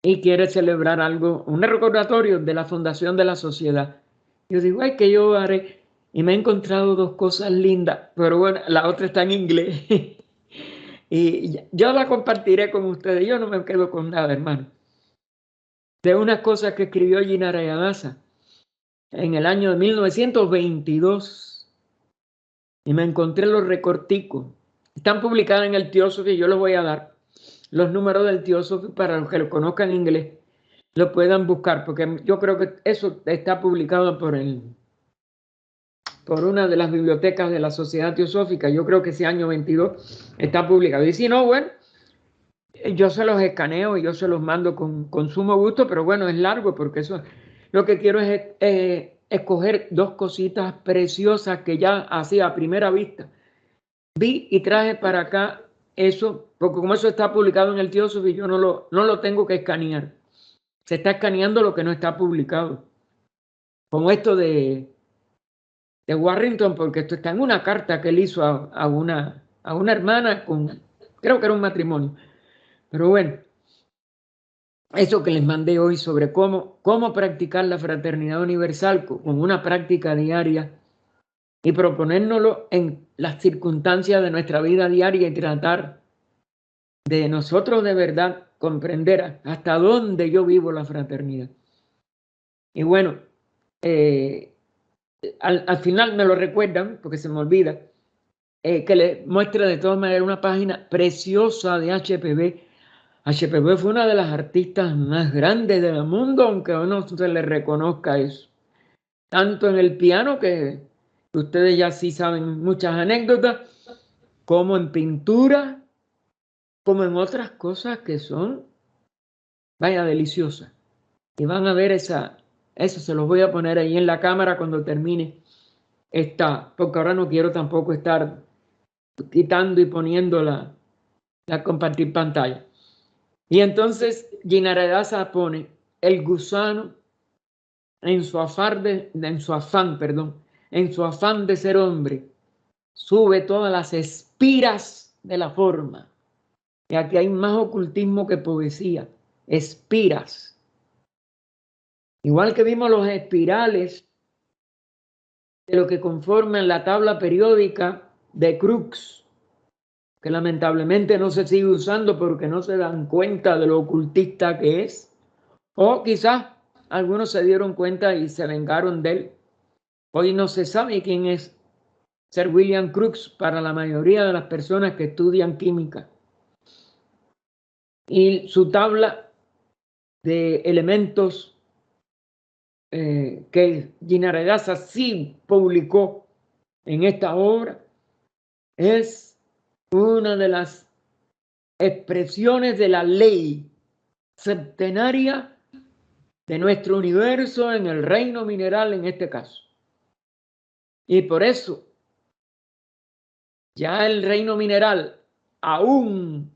y quiere celebrar algo, un recordatorio de la fundación de la sociedad. Yo digo, ay, que yo haré. Y me he encontrado dos cosas lindas, pero bueno, la otra está en inglés. Y yo la compartiré con ustedes. Yo no me quedo con nada, hermano. De unas cosas que escribió Gina Rayadasa en el año de 1922. Y me encontré los recorticos. Están publicadas en el Teósofo y yo les voy a dar los números del Teósofo para los que lo conozcan en inglés. Lo puedan buscar, porque yo creo que eso está publicado por una de las bibliotecas de la Sociedad Teosófica. Yo creo que ese año 22 está publicado. Y si no, bueno, yo se los escaneo y yo se los mando con sumo gusto, pero bueno, es largo porque eso lo que quiero es escoger dos cositas preciosas que ya así a primera vista vi y traje para acá eso, porque como eso está publicado en el Teósofo y yo no lo tengo que escanear. Se está escaneando lo que no está publicado. Como esto de Warrington, porque esto está en una carta que él hizo a una hermana creo que era un matrimonio. Pero bueno, eso que les mandé hoy sobre cómo practicar la fraternidad universal con una práctica diaria y proponérnoslo en las circunstancias de nuestra vida diaria y tratar de nosotros de verdad comprender hasta dónde yo vivo la fraternidad. Y bueno, al final me lo recuerdan, porque se me olvida, que le muestra de todas maneras una página preciosa de HPV. HPV fue una de las artistas más grandes del mundo, aunque a uno se le reconozca eso. Tanto en el piano, que ustedes ya sí saben muchas anécdotas, como en pintura, como en otras cosas que son, vaya, deliciosas. Y van a ver eso se los voy a poner ahí en la cámara cuando termine porque ahora no quiero tampoco estar quitando y poniendo la compartir pantalla. Y entonces Gina Rayadasa pone el gusano en su afán de ser hombre, sube todas las espiras de la forma. Y aquí hay más ocultismo que poesía. Espiras. Igual que vimos los espirales de lo que conforman la tabla periódica de Crookes, que lamentablemente no se sigue usando porque no se dan cuenta de lo ocultista que es. O quizás algunos se dieron cuenta y se vengaron de él. Hoy no se sabe quién es Sir William Crookes para la mayoría de las personas que estudian química. Y su tabla de elementos que Gina Rayadasa sí publicó en esta obra es una de las expresiones de la ley septenaria de nuestro universo en el reino mineral en este caso. Y por eso Ya el reino mineral, aún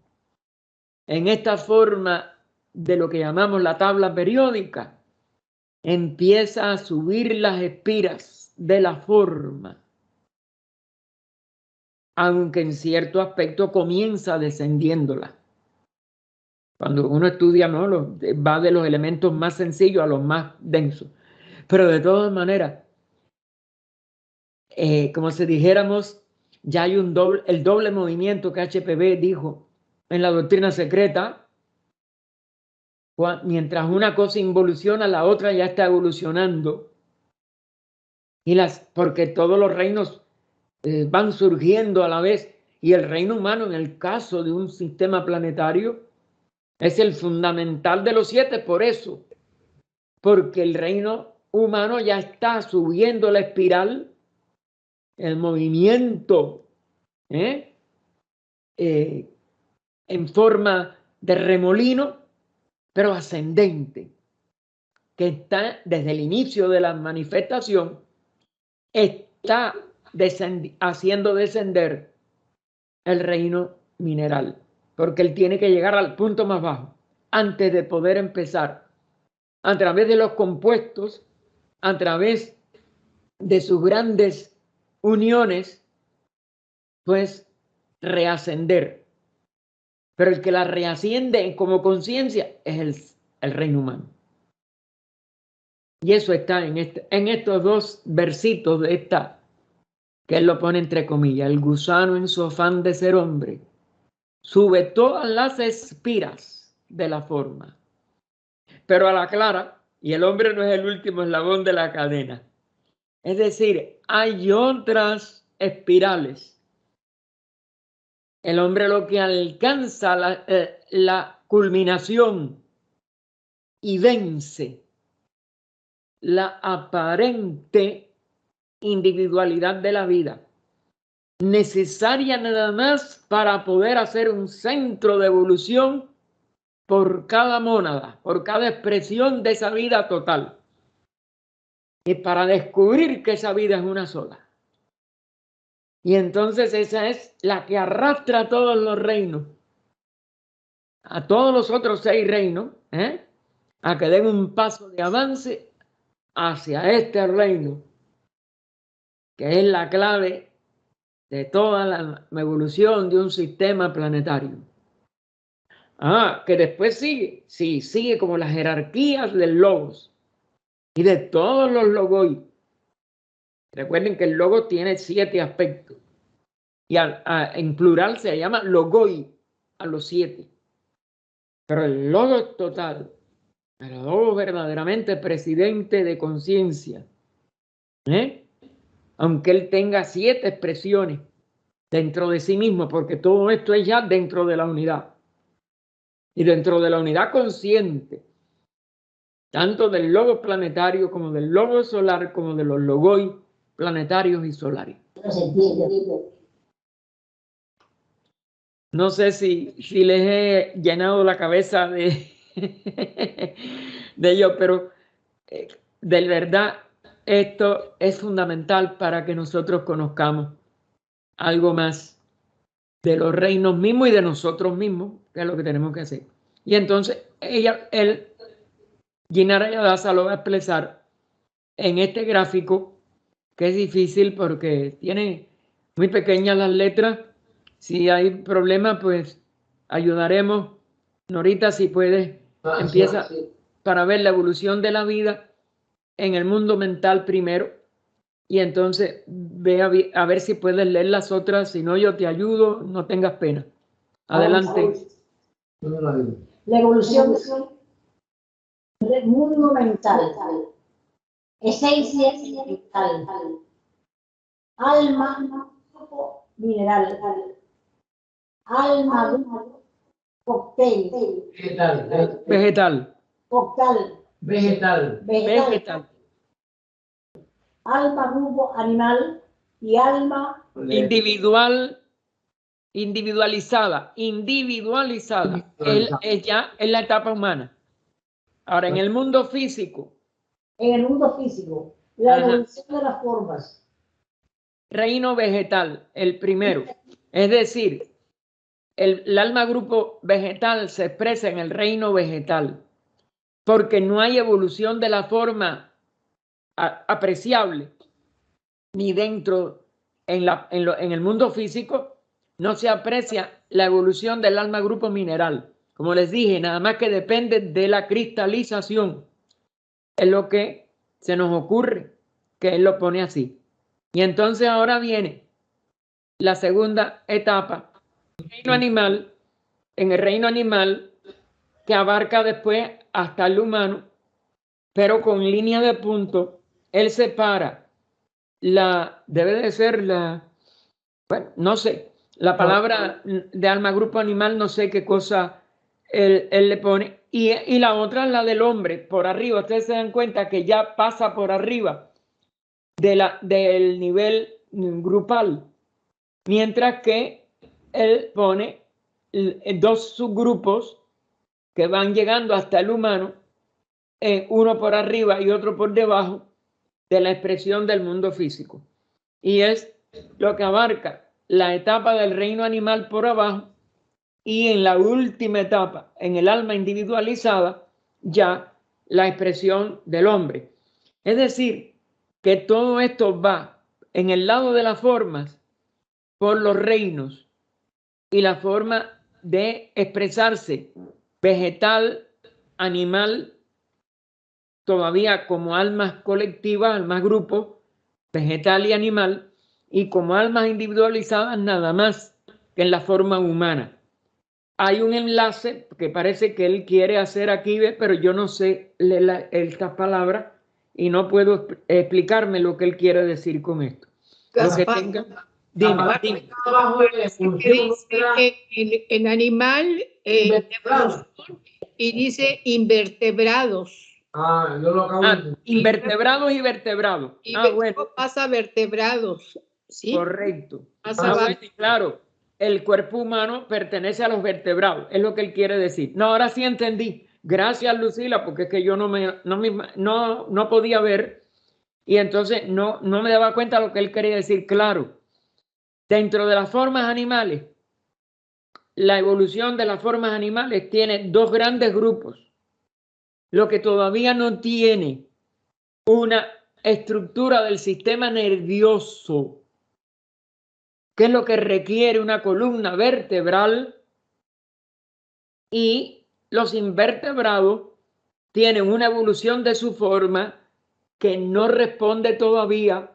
en esta forma de lo que llamamos la tabla periódica, empieza a subir las espiras de la forma, aunque en cierto aspecto comienza descendiéndola. Cuando uno estudia, ¿no?, va de los elementos más sencillos a los más densos. Pero de todas maneras, como si dijéramos, ya hay el doble movimiento que HPB dijo en la doctrina secreta. Mientras una cosa involuciona, la otra ya está evolucionando. Porque todos los reinos van surgiendo a la vez. Y el reino humano, en el caso de un sistema planetario, es el fundamental de los 7, por eso. Porque el reino humano ya está subiendo la espiral, el movimiento, en forma de remolino, pero ascendente, que está desde el inicio de la manifestación, está haciendo descender el reino mineral, porque él tiene que llegar al punto más bajo antes de poder empezar a través de los compuestos, a través de sus grandes uniones, pues reascender. Pero el que la reasciende como conciencia es el reino humano. Y eso está en estos dos versitos de esta, que él lo pone entre comillas: el gusano en su afán de ser hombre sube todas las espiras de la forma, pero a la clara, y el hombre no es el último eslabón de la cadena. Es decir, hay otras espirales. El hombre lo que alcanza la culminación y vence la aparente individualidad de la vida, necesaria nada más para poder hacer un centro de evolución por cada mónada, por cada expresión de esa vida total, y para descubrir que esa vida es una sola. Y entonces esa es la que arrastra a todos los reinos, a todos los otros 6 reinos, a que den un paso de avance hacia este reino, que es la clave de toda la evolución de un sistema planetario. Que después sigue, sí, sigue como las jerarquías del logos y de todos los logoi. Recuerden que el logos tiene 7 aspectos y en plural se llama logoi a los 7. Pero el logos total, el logos verdaderamente presidente de conciencia, aunque él tenga 7 expresiones dentro de sí mismo, porque todo esto es ya dentro de la unidad. Y dentro de la unidad consciente, tanto del logos planetario como del logos solar, como de los logoi planetarios y solares. No sé si les he llenado la cabeza de ello, pero de verdad esto es fundamental para que nosotros conozcamos algo más de los reinos mismos y de nosotros mismos, que es lo que tenemos que hacer. Y entonces Guinara Daza lo va a expresar en este gráfico, que es difícil porque tiene muy pequeñas las letras. Si hay problema, pues ayudaremos. Norita, si puedes, empieza para ver la evolución de la vida en el mundo mental primero, y entonces ve a ver si puedes leer las otras. Si no, yo te ayudo, no tengas pena. Adelante. La evolución del mundo mental, esencia mental, alma, mineral, alma, cóctel, Vegetal. cóctel, Vegetal. Alma, grupo animal y alma individualizada. Es ya en la etapa humana. Ahora, en el mundo físico. En el mundo físico, la evolución de las formas. reino vegetal, el primero. Es decir, el alma grupo vegetal se expresa en el reino vegetal, porque no hay evolución de la forma apreciable, ni dentro, en el mundo físico, no se aprecia la evolución del alma grupo mineral. Como les dije, nada más que depende de la cristalización. Es lo que se nos ocurre, que él lo pone así. Y entonces ahora viene la segunda etapa, el reino animal. En el reino animal, que abarca después hasta el humano, pero con línea de punto, él separa debe de ser bueno, no sé, la palabra de alma grupo animal, no sé qué cosa él le pone, y la otra es la del hombre, por arriba. Ustedes se dan cuenta que ya pasa por arriba del nivel grupal, mientras que él pone dos subgrupos que van llegando hasta el humano, uno por arriba y otro por debajo de la expresión del mundo físico. Y es lo que abarca la etapa del reino animal por abajo, y en la última etapa, en el alma individualizada, ya la expresión del hombre. Es decir, que todo esto va en el lado de las formas por los reinos, y la forma de expresarse vegetal, animal, todavía como almas colectivas, almas grupos, vegetal y animal, y como almas individualizadas nada más que en la forma humana. Hay un enlace que parece que él quiere hacer aquí, pero yo no sé estas palabras y no puedo explicarme lo que él quiere decir con esto. Lo que tenga, dime. En animal y dice invertebrados. Invertebrados y vertebrados. Bueno. Pasa vertebrados. ¿Sí? Correcto. Bueno, claro, el cuerpo humano pertenece a los vertebrados, es lo que él quiere decir. No, ahora sí entendí. Gracias, Lucila, porque es que yo no podía ver, y entonces no me daba cuenta de lo que él quería decir. Claro, dentro de las formas animales, la evolución de las formas animales tiene dos grandes grupos. Lo que todavía no tiene una estructura del sistema nervioso, que es lo que requiere una columna vertebral, y los invertebrados tienen una evolución de su forma que no responde todavía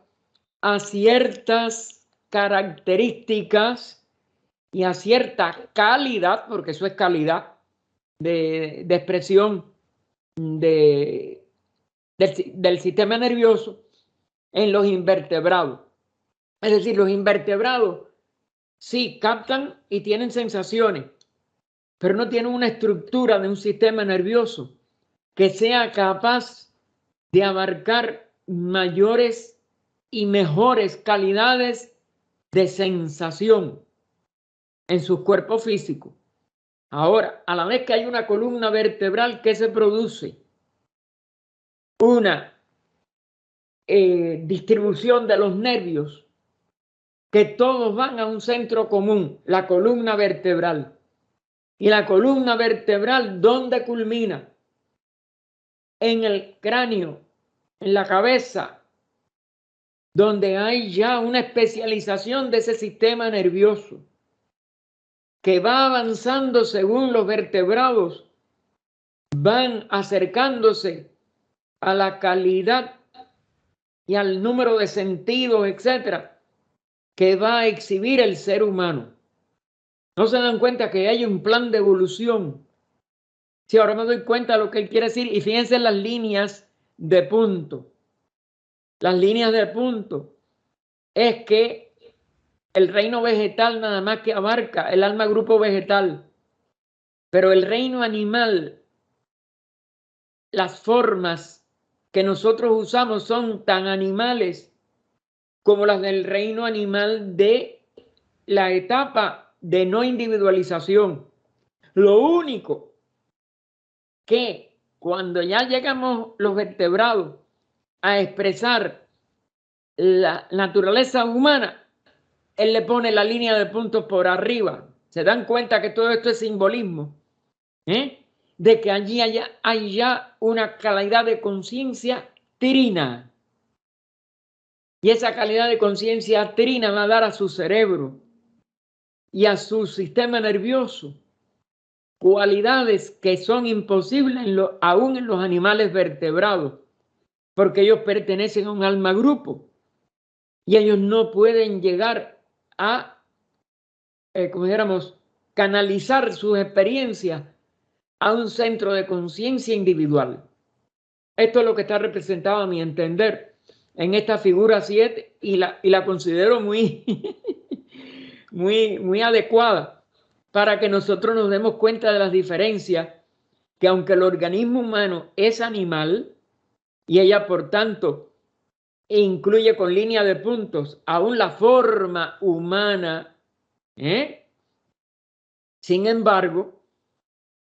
a ciertas características y a cierta calidad, porque eso es calidad de expresión del sistema nervioso en los invertebrados. Es decir, los invertebrados sí captan y tienen sensaciones, pero no tienen una estructura de un sistema nervioso que sea capaz de abarcar mayores y mejores calidades de sensación en sus cuerpos físicos. Ahora, a la vez que hay una columna vertebral, ¿qué se produce? Una distribución de los nervios, que todos van a un centro común, la columna vertebral. Y la columna vertebral, ¿dónde culmina? En el cráneo, en la cabeza, donde hay ya una especialización de ese sistema nervioso que va avanzando según los vertebrados van acercándose a la calidad y al número de sentidos, etcétera, que va a exhibir el ser humano. ¿No se dan cuenta que hay un plan de evolución? Sí, ahora me doy cuenta de lo que él quiere decir, y fíjense en las líneas de punto. Las líneas de punto es que el reino vegetal nada más que abarca el alma grupo vegetal, pero el reino animal, las formas que nosotros usamos son tan animales como las del reino animal de la etapa de no individualización. Lo único que cuando ya llegamos los vertebrados a expresar la naturaleza humana, él le pone la línea de puntos por arriba. ¿Se dan cuenta que todo esto es simbolismo? De que allí hay ya una calidad de conciencia trina. Y esa calidad de conciencia trina va a dar a su cerebro y a su sistema nervioso cualidades que son imposibles aún en los animales vertebrados, porque ellos pertenecen a un alma grupo y ellos no pueden llegar a, como dijéramos, canalizar sus experiencias a un centro de conciencia individual. Esto es lo que está representado a mi entender en esta figura 7 y la considero muy, muy adecuada para que nosotros nos demos cuenta de las diferencias, que aunque el organismo humano es animal y ella por tanto incluye con línea de puntos aún la forma humana, sin embargo,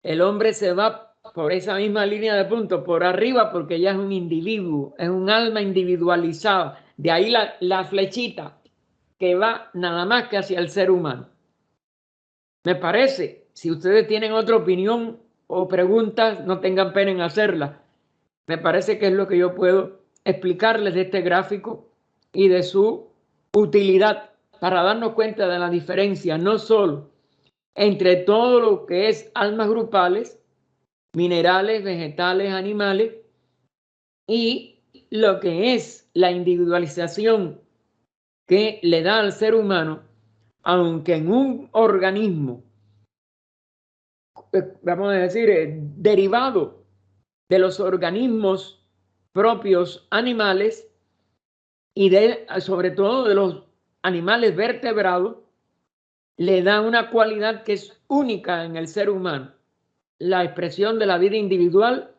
el hombre se va por esa misma línea de puntos por arriba porque ya es un individuo, es un alma individualizada. De ahí la flechita que va nada más que hacia el ser humano. Me parece, si ustedes tienen otra opinión o preguntas, no tengan pena en hacerlas. Me parece que es lo que yo puedo explicarles de este gráfico y de su utilidad para darnos cuenta de la diferencia, no solo entre todo lo que es almas grupales, minerales, vegetales, animales, y lo que es la individualización que le da al ser humano, aunque en un organismo, vamos a decir, derivado de los organismos propios animales y sobre todo de los animales vertebrados, le da una cualidad que es única en el ser humano, la expresión de la vida individual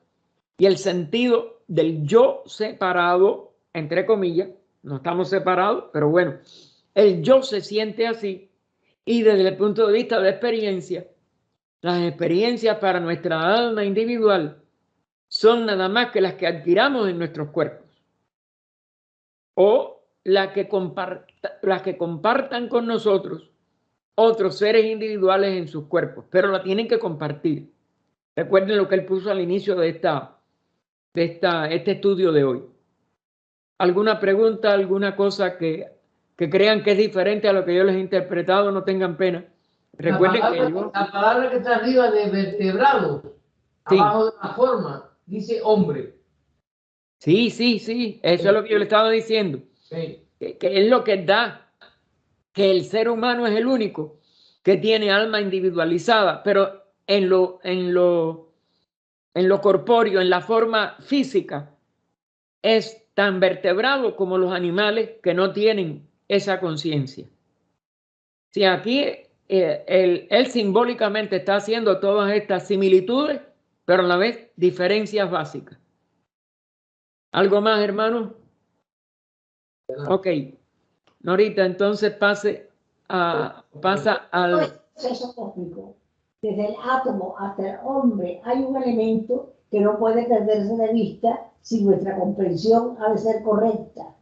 y el sentido del yo separado, entre comillas. No estamos separados, pero bueno, el yo se siente así, y desde el punto de vista de experiencia, las experiencias para nuestra alma individual son nada más que las que adquiramos en nuestros cuerpos o las que compartan con nosotros otros seres individuales en sus cuerpos, pero la tienen que compartir. Recuerden lo que él puso al inicio de este estudio de hoy. ¿Alguna pregunta, alguna cosa que crean que es diferente a lo que yo les he interpretado? No tengan pena. Recuerden la palabra que está arriba de vertebrado, sí, abajo de la forma, dice hombre. Sí, eso es lo que yo le estaba diciendo. Sí. Que es lo que da que el ser humano es el único que tiene alma individualizada, pero en lo corpóreo, en la forma física, es tan vertebrado como los animales que no tienen esa conciencia. Si aquí él simbólicamente está haciendo todas estas similitudes, pero a la vez diferencias básicas. ¿Algo más, hermano? Ok. Norita, entonces pasa al proceso cósmico. Desde el átomo hasta el hombre hay un elemento que no puede perderse de vista si nuestra comprensión ha de ser correcta.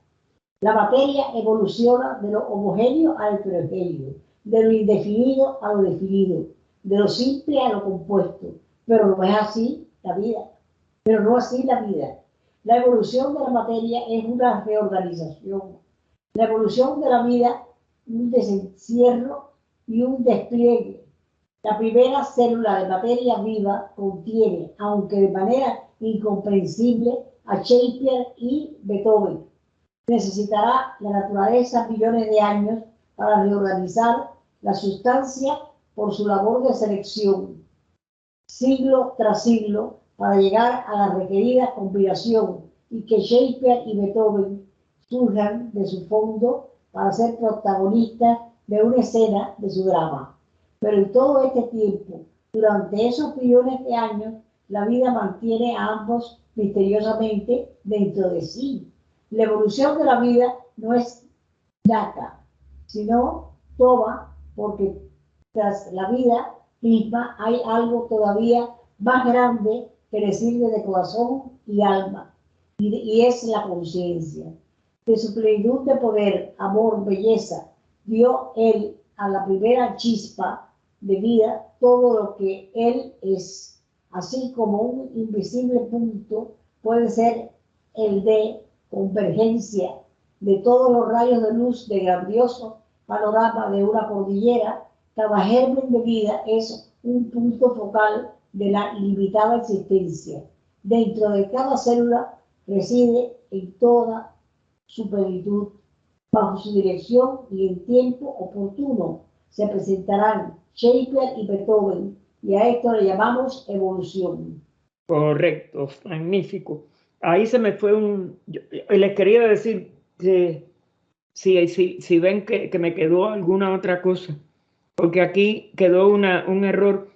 La materia evoluciona de lo homogéneo al heterogéneo, de lo indefinido a lo definido, de lo simple a lo compuesto, pero no es así la vida. Pero no así la vida. La evolución de la materia es una reorganización. La evolución de la vida, un desencierro y un despliegue. La primera célula de materia viva contiene, aunque de manera incomprensible, a Shakespeare y Beethoven. Necesitará la naturaleza millones de años para reorganizar la sustancia por su labor de selección, siglo tras siglo, para llegar a la requerida combinación y que Shakespeare y Beethoven surjan de su fondo para ser protagonistas de una escena de su drama. Pero en todo este tiempo, durante esos millones de años, la vida mantiene a ambos misteriosamente dentro de sí. La evolución de la vida no es nata, sino toma, porque tras la vida misma hay algo todavía más grande que le sirve de corazón y alma, y es la conciencia. De su plenitud de poder, amor, belleza, dio él a la primera chispa de vida todo lo que él es, así como un invisible punto puede ser el de convergencia de todos los rayos de luz de grandioso panorama de una cordillera. Cada germen de vida es un punto focal de la ilimitada existencia. Dentro de cada célula reside en toda su plenitud. Bajo su dirección y en tiempo oportuno se presentarán Shakespeare y Beethoven, y a esto le llamamos evolución. Correcto, magnífico. Ahí se me fue les quería decir que si ven que me quedó alguna otra cosa, porque aquí quedó un error.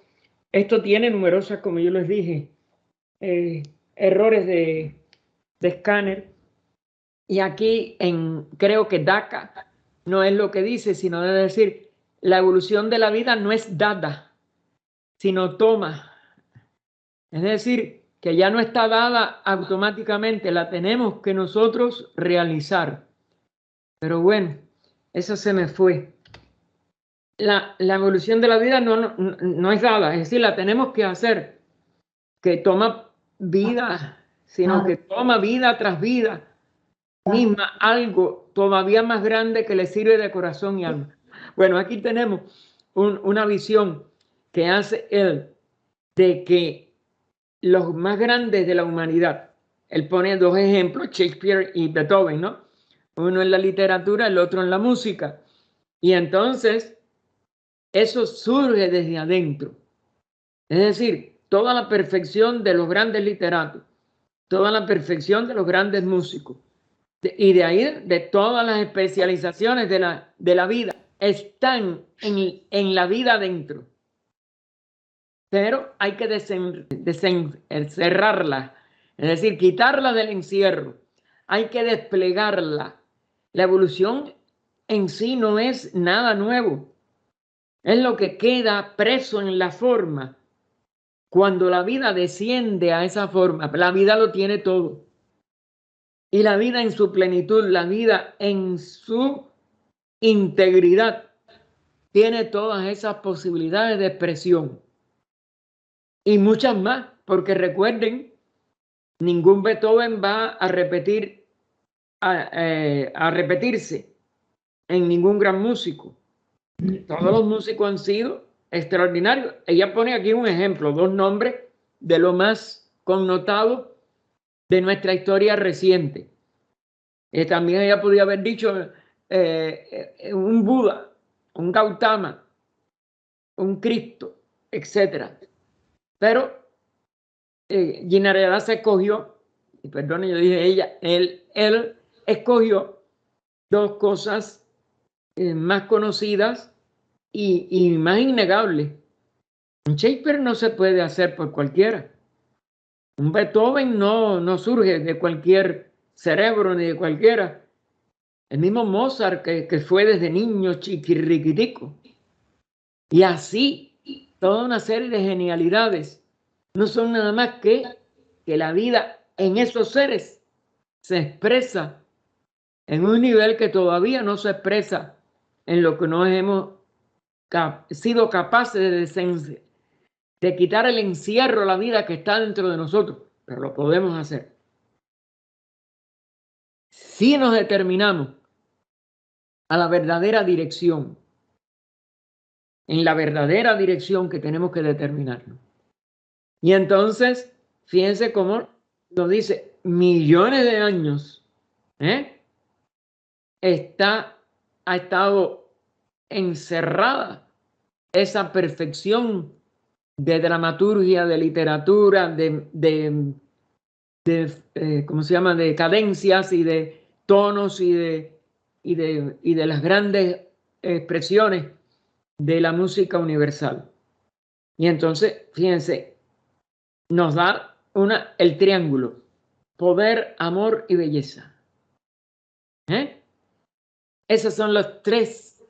Esto tiene numerosas, como yo les dije, errores de escáner. Y aquí creo que DACA no es lo que dice, sino debe decir, la evolución de la vida no es dada, sino toma. Es decir, que ya no está dada automáticamente, la tenemos que nosotros realizar. Pero bueno, eso se me fue. La evolución de la vida no es dada, es decir, la tenemos que hacer, que toma vida, sino que toma vida tras vida misma, algo todavía más grande que le sirve de corazón y alma. Bueno, aquí tenemos una visión que hace él de que los más grandes de la humanidad, él pone dos ejemplos, Shakespeare y Beethoven, ¿no? Uno en la literatura, el otro en la música. Y entonces, eso surge desde adentro. Es decir, toda la perfección de los grandes literatos, toda la perfección de los grandes músicos, y de ahí, de todas las especializaciones de la vida, están en la vida adentro. Pero hay que desencerrarla, es decir, quitarla del encierro. Hay que desplegarla. La evolución en sí no es nada nuevo. Es lo que queda preso en la forma. Cuando la vida desciende a esa forma, la vida lo tiene todo. Y la vida en su plenitud, la vida en su integridad, tiene todas esas posibilidades de expresión. Y muchas más, porque recuerden, ningún Beethoven va a repetirse en ningún gran músico. Todos los músicos han sido extraordinarios. Ella pone aquí un ejemplo, dos nombres de lo más connotado de nuestra historia reciente. También ella podía haber dicho un Buda, un Gautama, un Cristo, etc. Pero Ginarella se escogió, y perdone, yo dije ella, él escogió dos cosas más conocidas y más innegables. Un Shakespeare no se puede hacer por cualquiera. Un Beethoven no surge de cualquier cerebro ni de cualquiera. El mismo Mozart que fue desde niño chiquirriquitico. Y así, toda una serie de genialidades no son nada más que la vida en esos seres se expresa en un nivel que todavía no se expresa en lo que no hemos sido capaces de quitar el encierro a la vida que está dentro de nosotros, pero lo podemos hacer. Si nos determinamos a la verdadera dirección, en la verdadera dirección que tenemos que determinarnos. Y entonces, fíjense cómo lo dice, millones de años, ha estado encerrada esa perfección de dramaturgia, de literatura, ¿cómo se llama?, de cadencias y de tonos y de las grandes expresiones de la música universal. Y entonces, fíjense, nos da el triángulo: poder, amor y belleza. Esos son los tres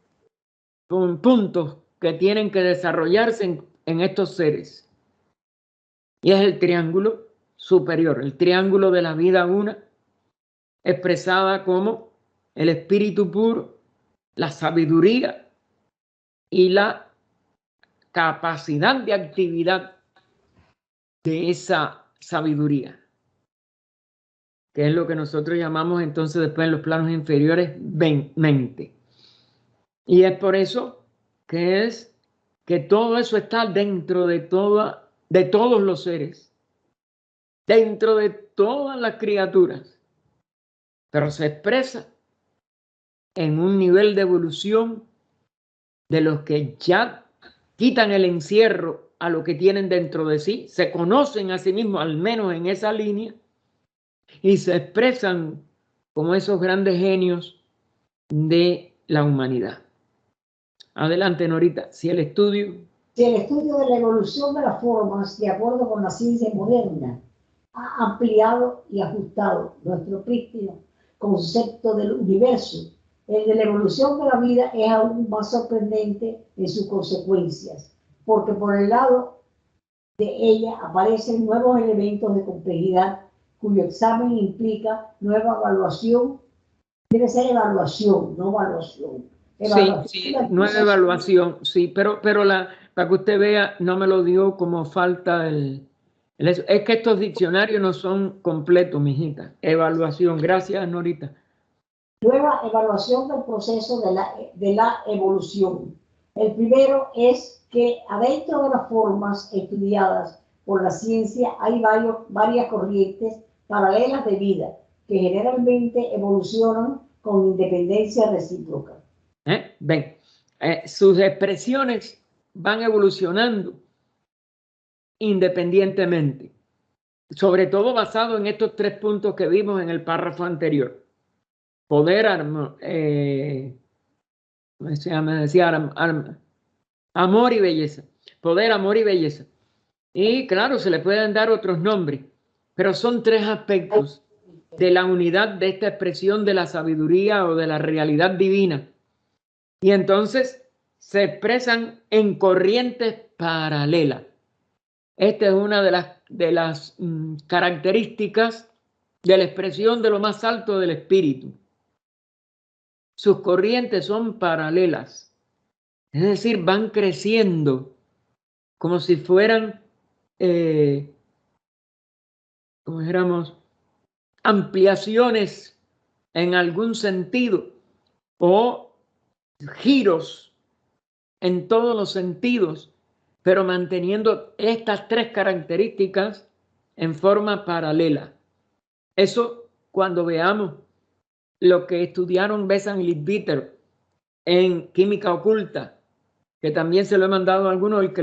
puntos que tienen que desarrollarse en estos seres. Y es el triángulo superior, el triángulo de la vida una, expresada como el espíritu puro, la sabiduría y la capacidad de actividad de esa sabiduría, que es lo que nosotros llamamos entonces después en los planos inferiores mente. Y es por eso que todo eso está dentro de todos los seres, dentro de todas las criaturas, pero se expresa en un nivel de evolución de los que ya quitan el encierro a lo que tienen dentro de sí, se conocen a sí mismos, al menos en esa línea, y se expresan como esos grandes genios de la humanidad. Adelante, Norita. Si el estudio de la evolución de las formas, de acuerdo con la ciencia moderna, ha ampliado y ajustado nuestro prístino concepto del universo, el de la evolución de la vida es aún más sorprendente en sus consecuencias, porque por el lado de ella aparecen nuevos elementos de complejidad cuyo examen implica nueva evaluación. Debe ser evaluación, no evaluación. Sí, nueva evaluación, sí, pero para que usted vea, no me lo dio como falta es que estos diccionarios no son completos, mijita. Evaluación, gracias, Norita. Nueva evaluación del proceso de la evolución. El primero es que adentro de las formas estudiadas por la ciencia hay varias corrientes paralelas de vida que generalmente evolucionan con independencia recíproca. Ven, sus expresiones van evolucionando independientemente, sobre todo basado en estos 3 puntos que vimos en el párrafo anterior. Poder, amor y belleza. Poder, amor y belleza. Y claro, se le pueden dar otros nombres, pero son 3 aspectos de la unidad de esta expresión de la sabiduría o de la realidad divina. Y entonces se expresan en corrientes paralelas. Esta es una de las características de la expresión de lo más alto del espíritu. Sus corrientes son paralelas, es decir, van creciendo como si fueran, como dijéramos, ampliaciones en algún sentido o giros en todos los sentidos, pero manteniendo estas 3 características en forma paralela. Eso cuando veamos lo que estudiaron Besant y Leadbeater en química oculta, que también se lo he mandado a algunos, el que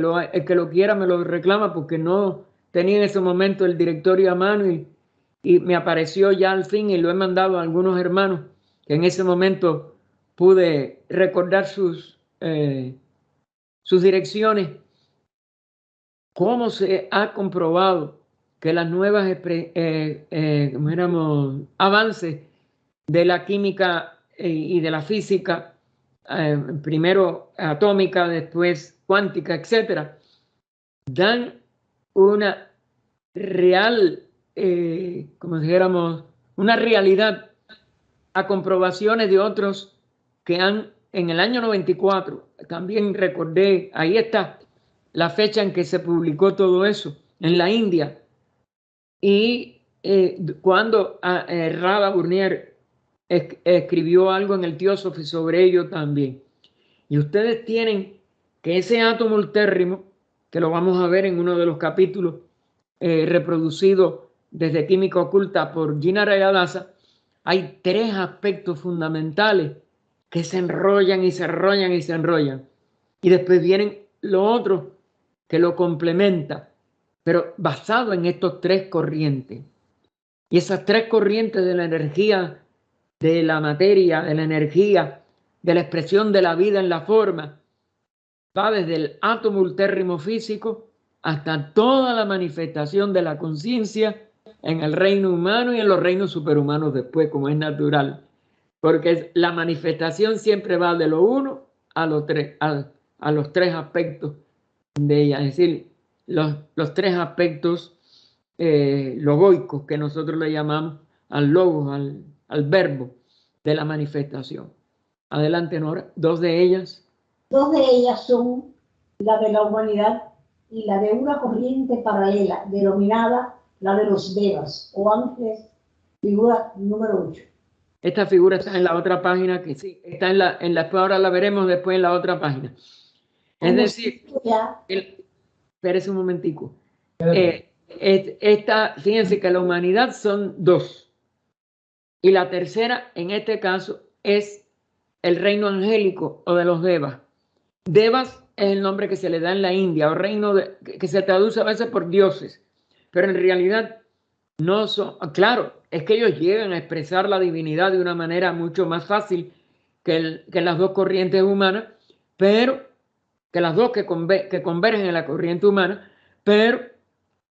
lo quiera me lo reclama porque no tenía en ese momento el directorio a mano y me apareció ya al fin y lo he mandado a algunos hermanos que en ese momento pude recordar sus direcciones. ¿Cómo se ha comprobado que las nuevas avances de la química y de la física, primero atómica, después cuántica, etcétera, dan una real, como dijéramos, una realidad a comprobaciones de otros que en el año 94, también recordé, ahí está la fecha en que se publicó todo eso, en la India, y cuando Radha Burnier escribió algo en el Teosophy sobre ello también. Y ustedes tienen que ese átomo ultérrimo, que lo vamos a ver en uno de los capítulos reproducido desde Química Oculta por Gina Rayadasa, hay 3 aspectos fundamentales que se enrollan y se enrollan y se enrollan. Y después vienen lo otro que lo complementa, pero basado en estos 3 corrientes. Y esas 3 corrientes de la energía, de la materia, de la energía, de la expresión de la vida en la forma, va desde el átomo ultérrimo físico hasta toda la manifestación de la conciencia en el reino humano y en los reinos superhumanos después, como es natural. Porque la manifestación siempre va de lo uno a los 3, a los 3 aspectos de ella, es decir, los 3 aspectos logoicos que nosotros le llamamos al logos, al verbo. de la manifestación. Adelante, Nora. Dos de ellas. Dos de ellas son la de la humanidad y la de una corriente paralela denominada la de los devas o ángeles, figura número 8. Esta figura está en la otra página, que sí, está en la ahora la veremos después en la otra página. Es decir, espérese un momentico. Fíjense que la humanidad son dos. Y la tercera, en este caso, es el reino angélico o de los devas. Devas es el nombre que se le da en la India, o reino que se traduce a veces por dioses, pero en realidad no son, claro, es que ellos llegan a expresar la divinidad de una manera mucho más fácil que las dos corrientes humanas, pero que las dos que convergen en la corriente humana, pero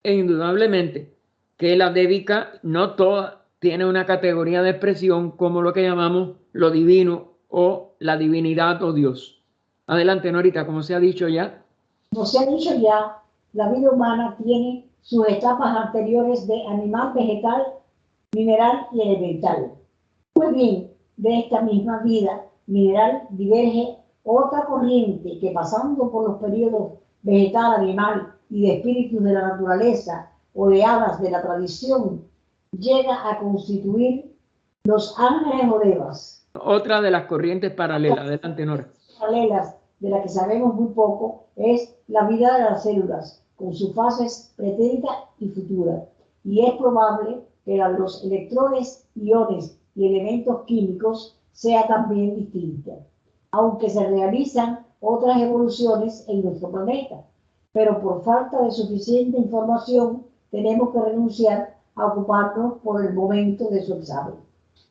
indudablemente que la dévica no toda tiene una categoría de expresión como lo que llamamos lo divino o la divinidad o Dios. Adelante, Norita, como se ha dicho ya. Como se ha dicho ya, la vida humana tiene sus etapas anteriores de animal, vegetal, mineral y elemental. Pues bien, de esta misma vida mineral diverge otra corriente que, pasando por los periodos vegetal, animal y de espíritus de la naturaleza o de hadas de la tradición, llega a constituir los ángeles o devas. Otra de las corrientes paralelas. Adelante, Nora. Paralelas, de la que sabemos muy poco, es la vida de las células, con sus fases pretérita y futura. Y es probable que los electrones, iones y elementos químicos sea también distinta, aunque se realizan otras evoluciones en nuestro planeta. Pero por falta de suficiente información, tenemos que renunciar a ocuparnos por el momento de su examen.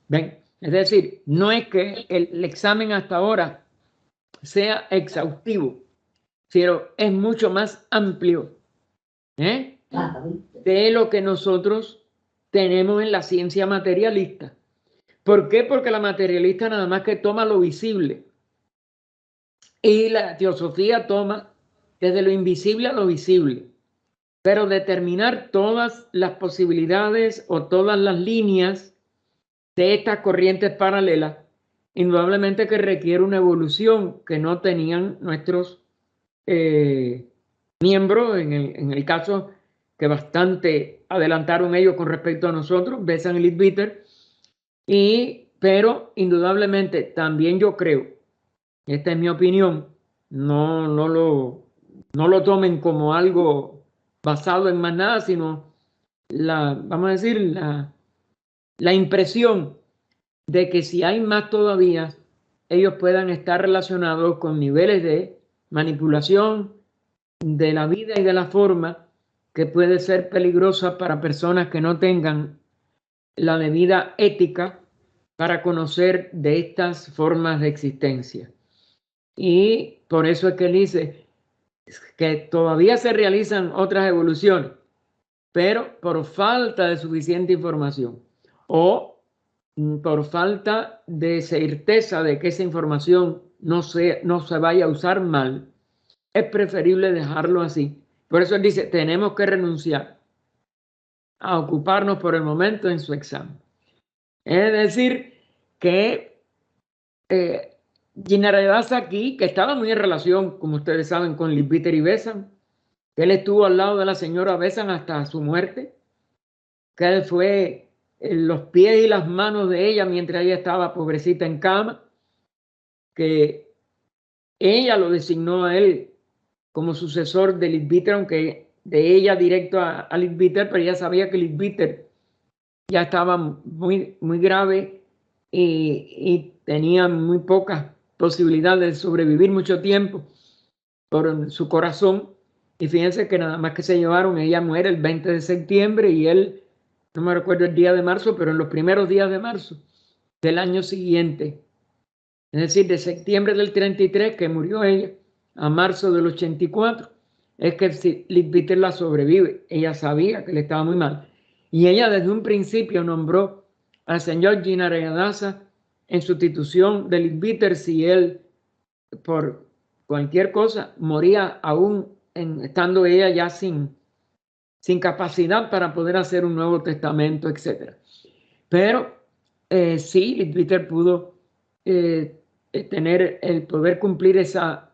Ven, es decir, no es que el examen hasta ahora sea exhaustivo, pero es mucho más amplio de lo que nosotros tenemos en la ciencia materialista. ¿Por qué? Porque la materialista nada más que toma lo visible y la teosofía toma desde lo invisible a lo visible. Pero determinar todas las posibilidades o todas las líneas de estas corrientes paralelas, indudablemente que requiere una evolución que no tenían nuestros miembros, en el caso que bastante adelantaron ellos con respecto a nosotros, Besant y Leadbeater, pero indudablemente también yo creo, esta es mi opinión, no lo tomen como algo basado en más nada, sino vamos a decir, la impresión de que si hay más todavía, ellos puedan estar relacionados con niveles de manipulación de la vida y de la forma que puede ser peligrosa para personas que no tengan la debida ética para conocer de estas formas de existencia. Y por eso es que él dice que todavía se realizan otras evoluciones, pero por falta de suficiente información o por falta de certeza de que esa información no se vaya a usar mal, es preferible dejarlo así. Por eso él dice, tenemos que renunciar a ocuparnos por el momento en su examen. Es decir, que Jinarayadasa aquí, que estaba muy en relación, como ustedes saben, con Leadbeater y Besant, que él estuvo al lado de la señora Besant hasta su muerte, que él fue los pies y las manos de ella mientras ella estaba pobrecita en cama, que ella lo designó a él como sucesor de Leadbeater, aunque de ella directo a Leadbeater, pero ella sabía que Leadbeater ya estaba muy, muy grave y tenía muy pocas posibilidades de sobrevivir mucho tiempo por su corazón. Y fíjense que nada más que se llevaron, ella muere el 20 de septiembre y él, no me recuerdo el día de marzo, pero en los primeros días de marzo del año siguiente, es decir, de septiembre del 33, que murió ella, a marzo del 84, es que Leadbeater la sobrevive. Ella sabía que le estaba muy mal. Y ella desde un principio nombró al señor Jinarayadasa en sustitución de Leadbeater si él, por cualquier cosa, moría aún estando ella ya sin capacidad para poder hacer un Nuevo Testamento, etc. Pero sí, Leadbeater pudo tener el poder cumplir esa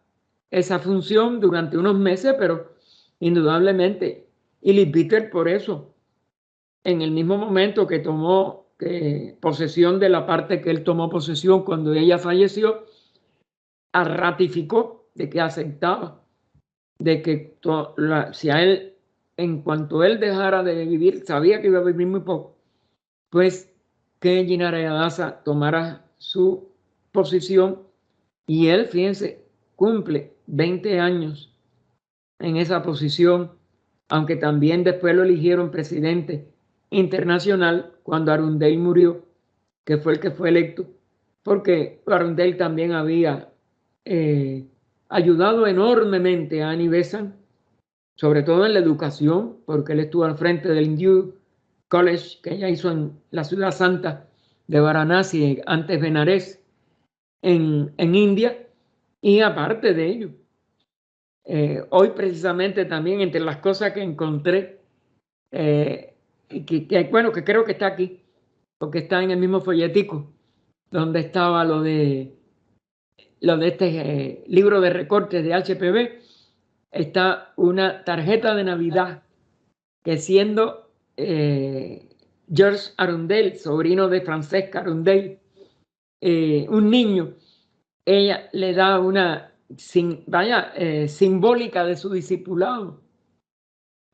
función durante unos meses, pero indudablemente, y Leadbeater por eso, en el mismo momento que tomó posesión de la parte que él tomó posesión cuando ella falleció, ratificó de que aceptaba de que si a él, en cuanto él dejara de vivir, sabía que iba a vivir muy poco, pues que Gina Arayadasa tomara su posición, y él, fíjense, cumple 20 años en esa posición, aunque también después lo eligieron presidente internacional cuando Arundel murió, que fue el que fue electo, porque Arundel también había ayudado enormemente a Annie Besant, sobre todo en la educación, porque él estuvo al frente del Hindu College que ella hizo en la ciudad santa de Varanasi, antes Benares, en India. Y aparte de ello, hoy precisamente también entre las cosas que encontré, que creo que está aquí, porque está en el mismo folletico, donde estaba lo de este libro de recortes de HPV, está una tarjeta de Navidad que, siendo George Arundel, sobrino de Francesca Arundel, un niño, ella le da una simbólica de su discipulado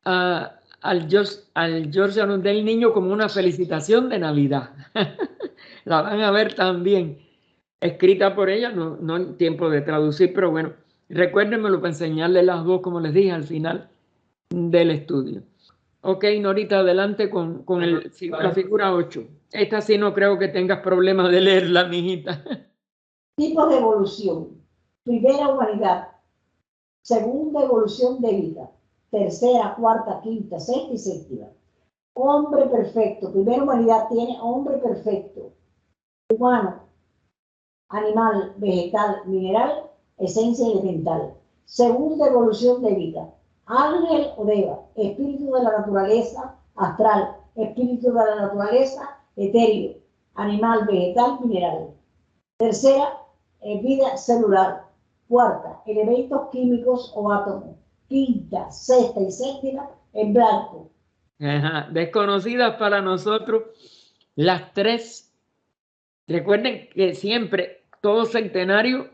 al George Arundel niño, como una felicitación de Navidad. La van a ver también, escrita por ella, no en tiempo de traducir, pero bueno, recuérdenmelo para enseñarles las dos, como les dije, al final del estudio. Ok, Norita, adelante con la figura 8. Esta sí no creo que tengas problemas de leerla, mijita. Tipos de evolución. Primera, humanidad. Segunda, evolución de vida. Tercera, cuarta, quinta, sexta y séptima. Hombre perfecto. Primera, humanidad tiene hombre perfecto. Humano, animal, vegetal, mineral, esencia elemental. Segunda, evolución de vida. Ángel o deva, espíritu de la naturaleza astral, espíritu de la naturaleza etéreo, animal, vegetal, mineral. Tercera, vida celular. Cuarta, elementos químicos o átomos. Quinta, sexta y séptima, en blanco. Ajá. Desconocidas para nosotros las tres. Recuerden que siempre todo centenario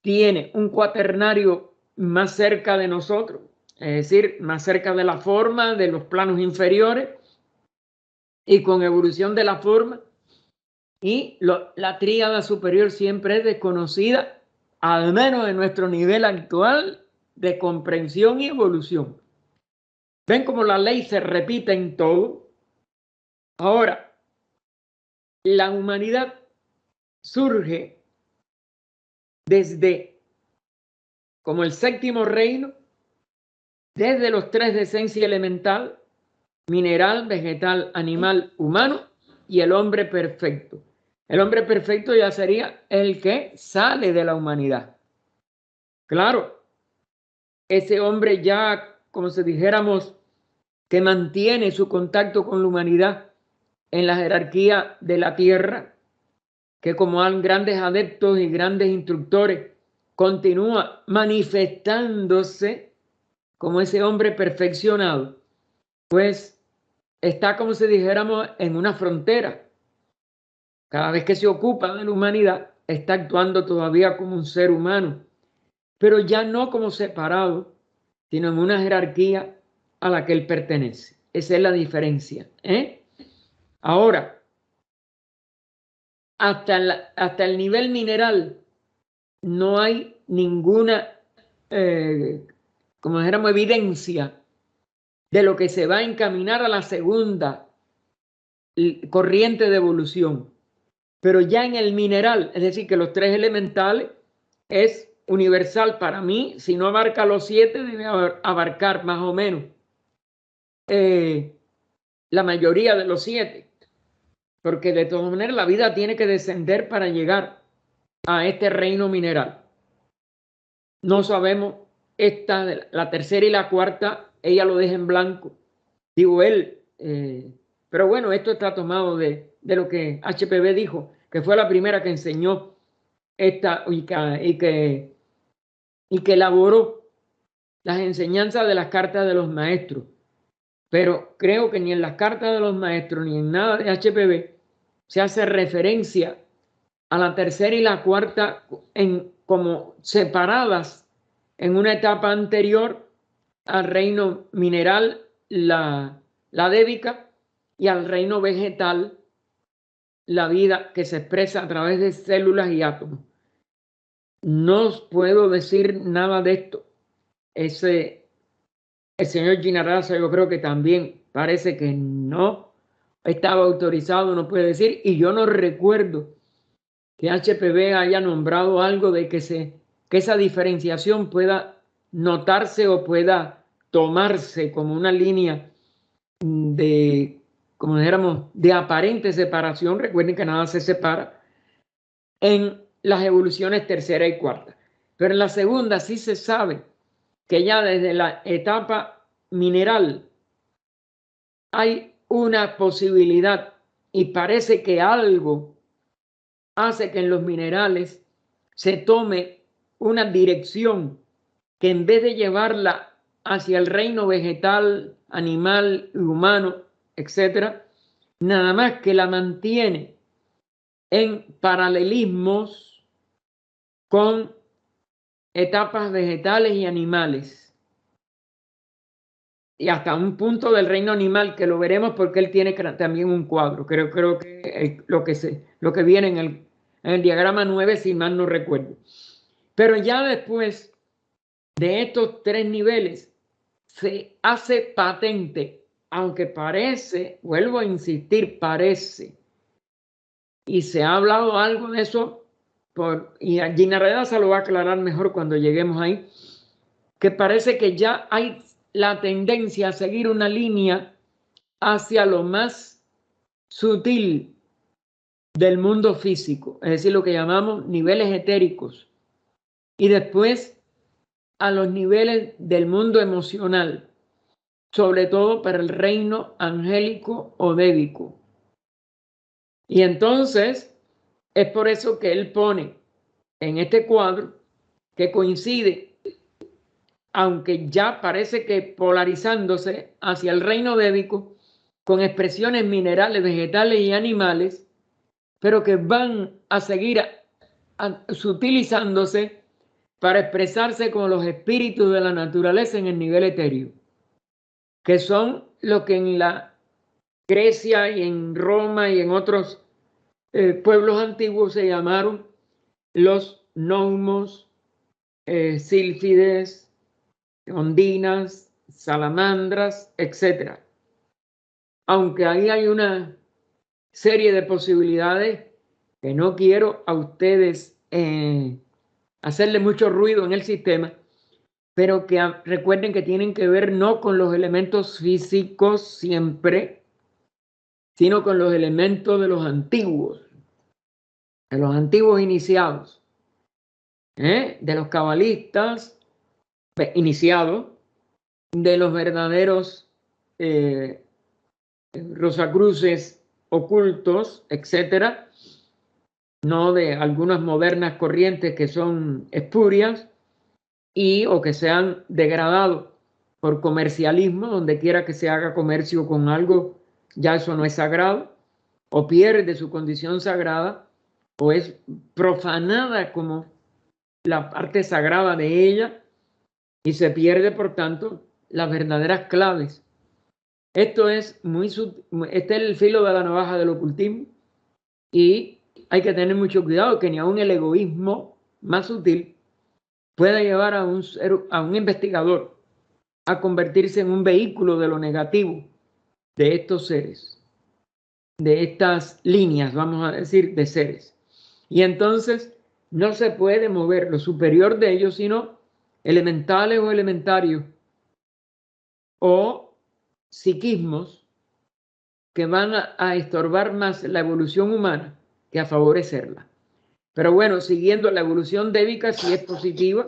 tiene un cuaternario más cerca de nosotros, es decir, más cerca de la forma, de los planos inferiores, y con evolución de la forma. Y la tríada superior siempre es desconocida, al menos en nuestro nivel actual de comprensión y evolución. ¿Ven cómo la ley se repite en todo? Ahora, la humanidad surge desde, como el séptimo reino, desde los tres de esencia elemental, mineral, vegetal, animal, humano, y el hombre perfecto. El hombre perfecto ya sería el que sale de la humanidad. Claro, ese hombre ya, como si dijéramos, que mantiene su contacto con la humanidad en la jerarquía de la tierra, que como han grandes adeptos y grandes instructores, continúa manifestándose como ese hombre perfeccionado, pues está, como si dijéramos, en una frontera. Cada vez que se ocupa de la humanidad, está actuando todavía como un ser humano, pero ya no como separado, sino en una jerarquía a la que él pertenece. Esa es la diferencia. Ahora, hasta el nivel mineral no hay ninguna, como dijéramos, evidencia de lo que se va a encaminar a la segunda corriente de evolución. Pero ya en el mineral, es decir, que los tres elementales es universal para mí. Si no abarca los 7, debe abarcar más o menos la mayoría de los 7, porque de todas maneras la vida tiene que descender para llegar a este reino mineral. No sabemos, la tercera y la cuarta, ella lo deja en blanco. Digo él, Pero bueno, esto está tomado de lo que HPV dijo, que fue la primera que enseñó esta y que elaboró las enseñanzas de las cartas de los maestros. Pero creo que ni en las cartas de los maestros ni en nada de HPV se hace referencia a la tercera y la cuarta como separadas en una etapa anterior al reino mineral, la débica, y al reino vegetal, la vida que se expresa a través de células y átomos. No os puedo decir nada de esto. El señor Gina Raza, yo creo que también parece que no estaba autorizado, no puede decir, y yo no recuerdo que HPV haya nombrado algo de que esa diferenciación pueda notarse o pueda tomarse como una línea de, como dijéramos, de aparente separación. Recuerden que nada se separa en las evoluciones tercera y cuarta. Pero en la segunda sí se sabe que ya desde la etapa mineral hay una posibilidad y parece que algo hace que en los minerales se tome una dirección que en vez de llevarla hacia el reino vegetal, animal y humano, etcétera, nada más que la mantiene en paralelismos con etapas vegetales y animales. Y hasta un punto del reino animal, que lo veremos porque él tiene también un cuadro. Creo que lo que viene en el diagrama 9, si mal no recuerdo. Pero ya después de estos tres niveles se hace patente, aunque parece, vuelvo a insistir, parece, y se ha hablado algo de eso, y Gina Redaza lo va a aclarar mejor cuando lleguemos ahí, que parece que ya hay la tendencia a seguir una línea hacia lo más sutil del mundo físico, es decir, lo que llamamos niveles etéricos, y después a los niveles del mundo emocional, sobre todo para el reino angélico o débico. Y entonces es por eso que él pone en este cuadro que coincide, aunque ya parece que polarizándose hacia el reino débico, con expresiones minerales, vegetales y animales, pero que van a seguir sutilizándose para expresarse con los espíritus de la naturaleza en el nivel etéreo, que son lo que en la Grecia y en Roma y en otros pueblos antiguos se llamaron los gnomos, sílfides, ondinas, salamandras, etc. Aunque ahí hay una serie de posibilidades que no quiero a ustedes hacerle mucho ruido en el sistema, pero que recuerden que tienen que ver no con los elementos físicos siempre, sino con los elementos de los antiguos iniciados, de los cabalistas iniciados, de los verdaderos rosacruces ocultos, etcétera, no de algunas modernas corrientes que son espurias o que se han degradado por comercialismo. Donde quiera que se haga comercio con algo, ya eso no es sagrado, o pierde su condición sagrada, o es profanada como la parte sagrada de ella, y se pierde, por tanto, las verdaderas claves. Esto es este es el filo de la navaja del ocultismo, y hay que tener mucho cuidado que ni aun el egoísmo más sutil pueda llevar a un investigador a convertirse en un vehículo de lo negativo de estos seres, de estas líneas, vamos a decir, de seres. Y entonces no se puede mover lo superior de ellos, sino elementales o elementarios o psiquismos que van a estorbar más la evolución humana que a favorecerla. Pero bueno, siguiendo la evolución débica, sí es positiva,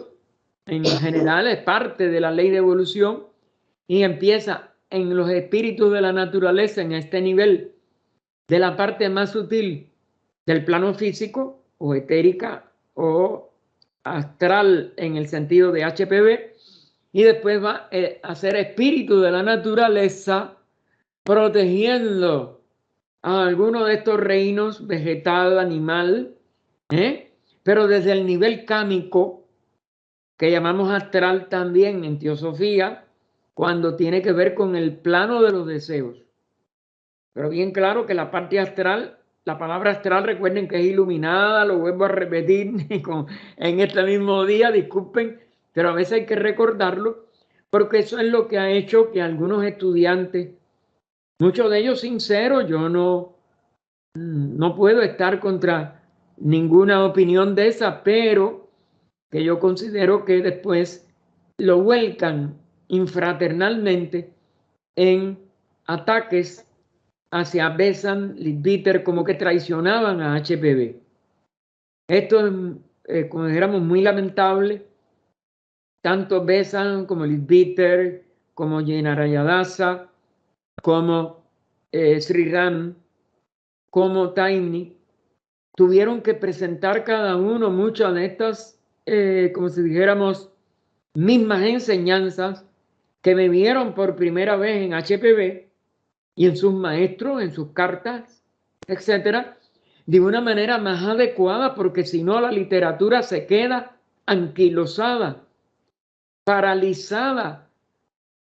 en general es parte de la ley de evolución, y empieza en los espíritus de la naturaleza, en este nivel de la parte más sutil del plano físico o etérica o astral en el sentido de HPV, y después va a ser espíritu de la naturaleza protegiendo a alguno de estos reinos vegetal, animal, pero desde el nivel cámico que llamamos astral también en teosofía, cuando tiene que ver con el plano de los deseos. Pero bien claro que la parte astral, la palabra astral, recuerden que es iluminada, lo vuelvo a repetir en este mismo día, disculpen, pero a veces hay que recordarlo, porque eso es lo que ha hecho que algunos estudiantes, muchos de ellos sinceros, yo no puedo estar contra ninguna opinión de esa, pero que yo considero que después lo vuelcan infraternalmente en ataques hacia Besan, Leadbeater, como que traicionaban a HPV. Esto es, como dijéramos, muy lamentable. Tanto Besan como Leadbeater, como Yenarayadasa, como Sri Ram, como Taimni, tuvieron que presentar cada uno muchas de estas, como si dijéramos, mismas enseñanzas que me vieron por primera vez en HPV y en sus maestros, en sus cartas, etcétera, de una manera más adecuada, porque si no la literatura se queda anquilosada, paralizada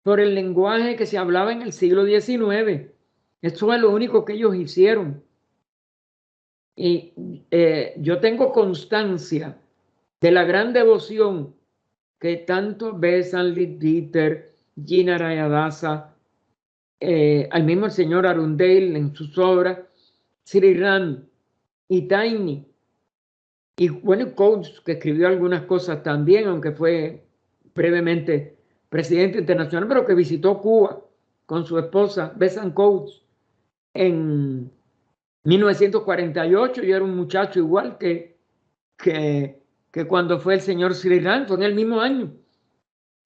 por el lenguaje que se hablaba en el siglo XIX. Eso es lo único que ellos hicieron. Y yo tengo constancia de la gran devoción que tanto Besan, Leadbeater, Jinarayadasa, al mismo el señor Arundale en sus obras, Sri Ram y Taimni, y bueno, Coates, que escribió algunas cosas también, aunque fue brevemente presidente internacional, pero que visitó Cuba con su esposa Besan Coates en 1948. Yo era un muchacho igual que cuando fue el señor Sri Ram, fue en el mismo año.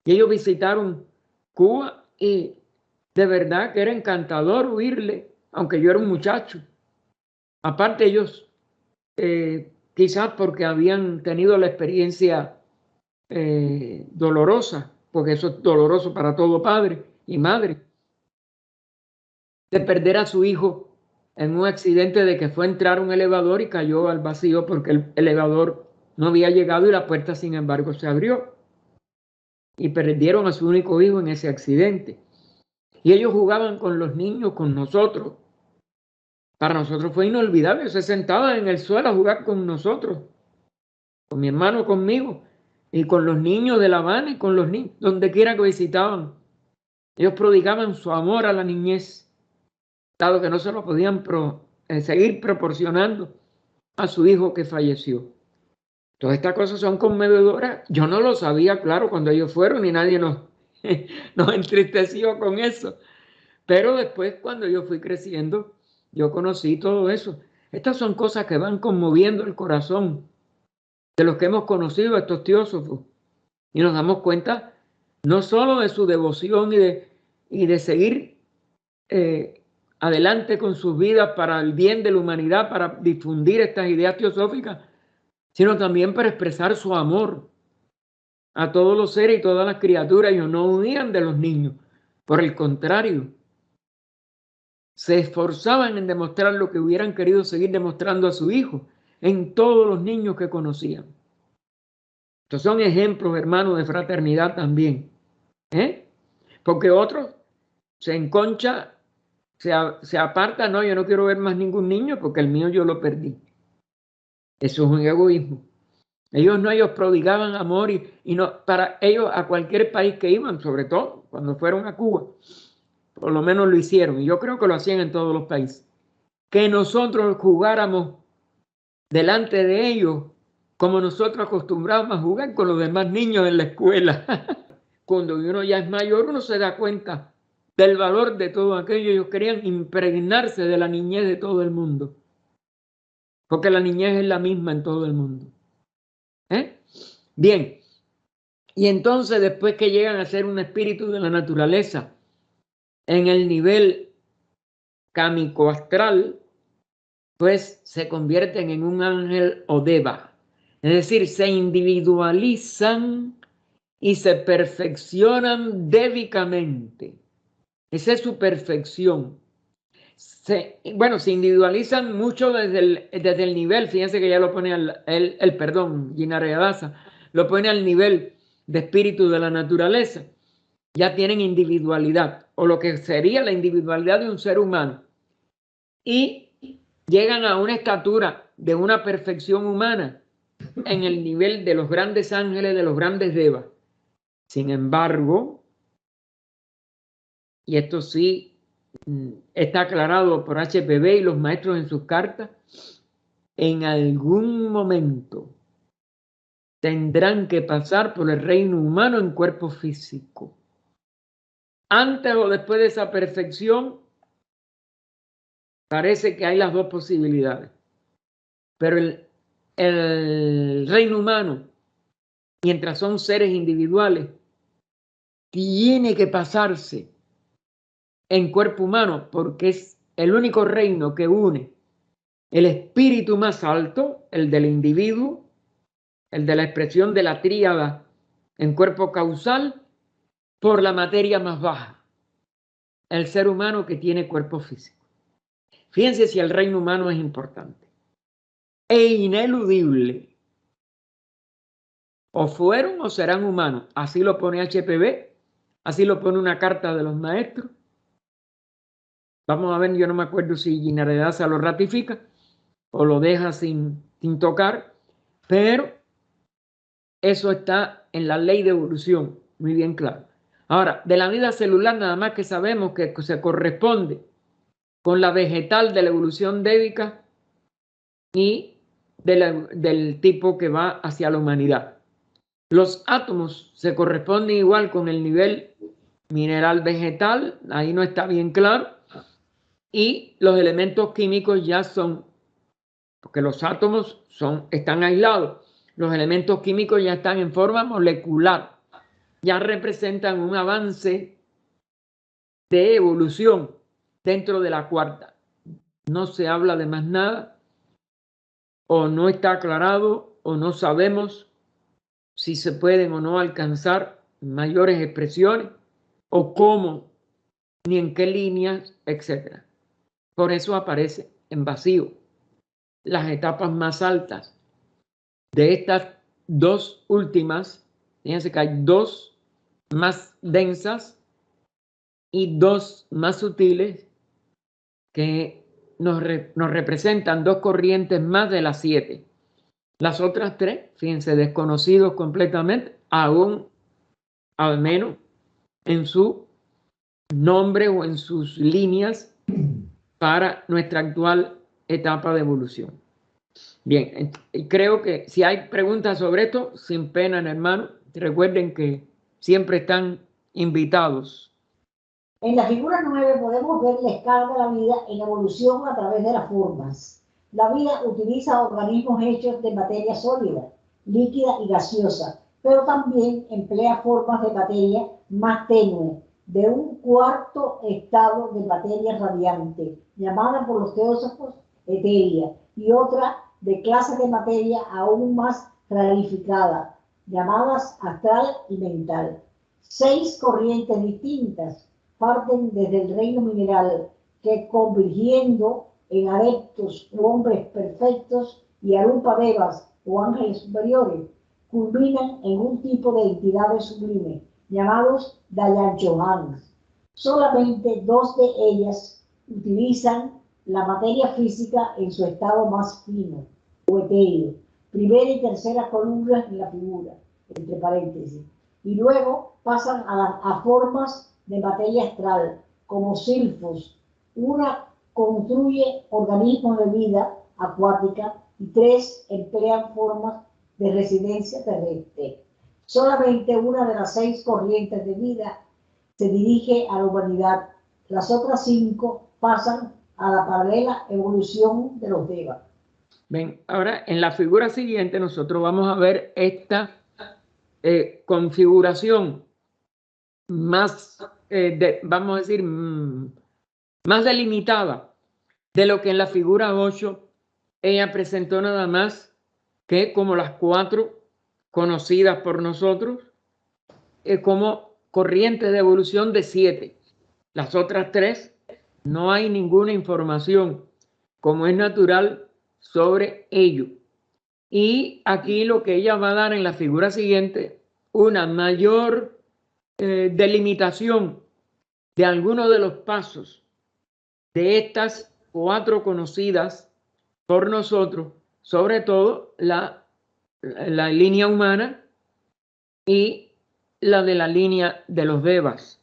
Y ellos visitaron Cuba y de verdad que era encantador oírle, aunque yo era un muchacho. Aparte ellos, quizás porque habían tenido la experiencia dolorosa, porque eso es doloroso para todo padre y madre, de perder a su hijo en un accidente de que fue a entrar un elevador y cayó al vacío porque el elevador no había llegado y la puerta, sin embargo, se abrió. Y perdieron a su único hijo en ese accidente. Y ellos jugaban con los niños, con nosotros. Para nosotros fue inolvidable. Se sentaban en el suelo a jugar con nosotros, con mi hermano, conmigo, y con los niños de La Habana y con los niños, donde quiera que visitaban. Ellos prodigaban su amor a la niñez, dado que no se lo podían seguir proporcionando a su hijo que falleció. Todas estas cosas son conmovedoras. Yo no lo sabía, claro, cuando ellos fueron, y nadie nos entristeció con eso. Pero después, cuando yo fui creciendo, yo conocí todo eso. Estas son cosas que van conmoviendo el corazón de los que hemos conocido a estos teósofos. Y nos damos cuenta no solo de su devoción y de seguir adelante con sus vidas para el bien de la humanidad, para difundir estas ideas teosóficas, sino también para expresar su amor a todos los seres y todas las criaturas. Ellos no huían de los niños, por el contrario, se esforzaban en demostrar lo que hubieran querido seguir demostrando a su hijo en todos los niños que conocían. Estos son ejemplos, hermanos, de fraternidad también, porque otros se enconcha, se aparta, no, yo no quiero ver más ningún niño porque el mío yo lo perdí. Eso es un egoísmo. Ellos prodigaban amor y no, para ellos a cualquier país que iban, sobre todo cuando fueron a Cuba, por lo menos lo hicieron, y yo creo que lo hacían en todos los países, que nosotros jugáramos delante de ellos como nosotros acostumbrábamos a jugar con los demás niños en la escuela. Cuando uno ya es mayor, uno se da cuenta del valor de todo aquello. Ellos querían impregnarse de la niñez de todo el mundo, porque la niñez es la misma en todo el mundo. Bien, y entonces después que llegan a ser un espíritu de la naturaleza, en el nivel cámico astral, pues se convierten en un ángel o deva. Es decir, se individualizan y se perfeccionan débicamente. Esa es su perfección. Se individualizan mucho desde el nivel, fíjense que ya lo pone Jinarayadasa, lo pone al nivel de espíritu de la naturaleza. Ya tienen individualidad, o lo que sería la individualidad de un ser humano. Y llegan a una estatura de una perfección humana en el nivel de los grandes ángeles, de los grandes devas. Sin embargo, y esto sí está aclarado por HPB y los maestros en sus cartas, en algún momento tendrán que pasar por el reino humano en cuerpo físico. Antes o después de esa perfección, parece que hay las dos posibilidades. Pero el reino humano, mientras son seres individuales, tiene que pasarse en cuerpo humano porque es el único reino que une el espíritu más alto, el del individuo, el de la expresión de la tríada en cuerpo causal, por la materia más baja, el ser humano que tiene cuerpo físico. Fíjense si el reino humano es importante e ineludible. O fueron o serán humanos. Así lo pone HPB, así lo pone una carta de los maestros. Vamos a ver, yo no me acuerdo si Jinarayadasa lo ratifica o lo deja sin tocar, pero eso está en la ley de evolución, muy bien claro. Ahora, de la vida celular nada más que sabemos que se corresponde con la vegetal de la evolución débica y del tipo que va hacia la humanidad. Los átomos se corresponden igual con el nivel mineral vegetal, ahí no está bien claro, y los elementos químicos ya son, porque los átomos están aislados, los elementos químicos ya están en forma molecular, ya representan un avance de evolución dentro de la cuarta. No se habla de más nada, o no está aclarado, o no sabemos si se pueden o no alcanzar mayores expresiones, o cómo, ni en qué líneas, etc. Por eso aparece en vacío las etapas más altas de estas dos últimas. Fíjense que hay dos más densas y dos más sutiles que nos representan dos corrientes más de las 7. Las otras 3, fíjense, desconocidos completamente, aún al menos en su nombre o en sus líneas para nuestra actual etapa de evolución. Bien, creo que si hay preguntas sobre esto, sin pena, hermano, recuerden que siempre están invitados. En la figura 9 podemos ver la escala de la vida en evolución a través de las formas. La vida utiliza organismos hechos de materia sólida, líquida y gaseosa, pero también emplea formas de materia más tenue, de un cuarto estado de materia radiante, llamada por los teósofos etérea, y otra de clases de materia aún más rarificada, llamadas astral y mental. 6 corrientes distintas parten desde el reino mineral, que convirtiendo en adeptos u hombres perfectos y arupa-devas o ángeles superiores, culminan en un tipo de entidades sublimes, llamados Dayanchohans. Solamente 2 de ellas utilizan la materia física en su estado más fino o etéreo, primera y tercera columnas en la figura, entre paréntesis, y luego pasan a formas de materia astral, como silfos. Una construye organismos de vida acuática y 3 emplean formas de residencia terrestre. Solamente una de las 6 corrientes de vida se dirige a la humanidad. Las otras 5 pasan a la paralela evolución de los devas. Bien, ahora en la figura siguiente nosotros vamos a ver esta configuración más vamos a decir, más delimitada de lo que en la figura 8 ella presentó nada más que como las 4 conocidas por nosotros, como corrientes de evolución de 7. Las otras 3 no hay ninguna información, como es natural, sobre ello. Y aquí lo que ella va a dar en la figura siguiente, una mayor delimitación de algunos de los pasos de estas 4 conocidas por nosotros, sobre todo la línea humana y la de la línea de los Devas.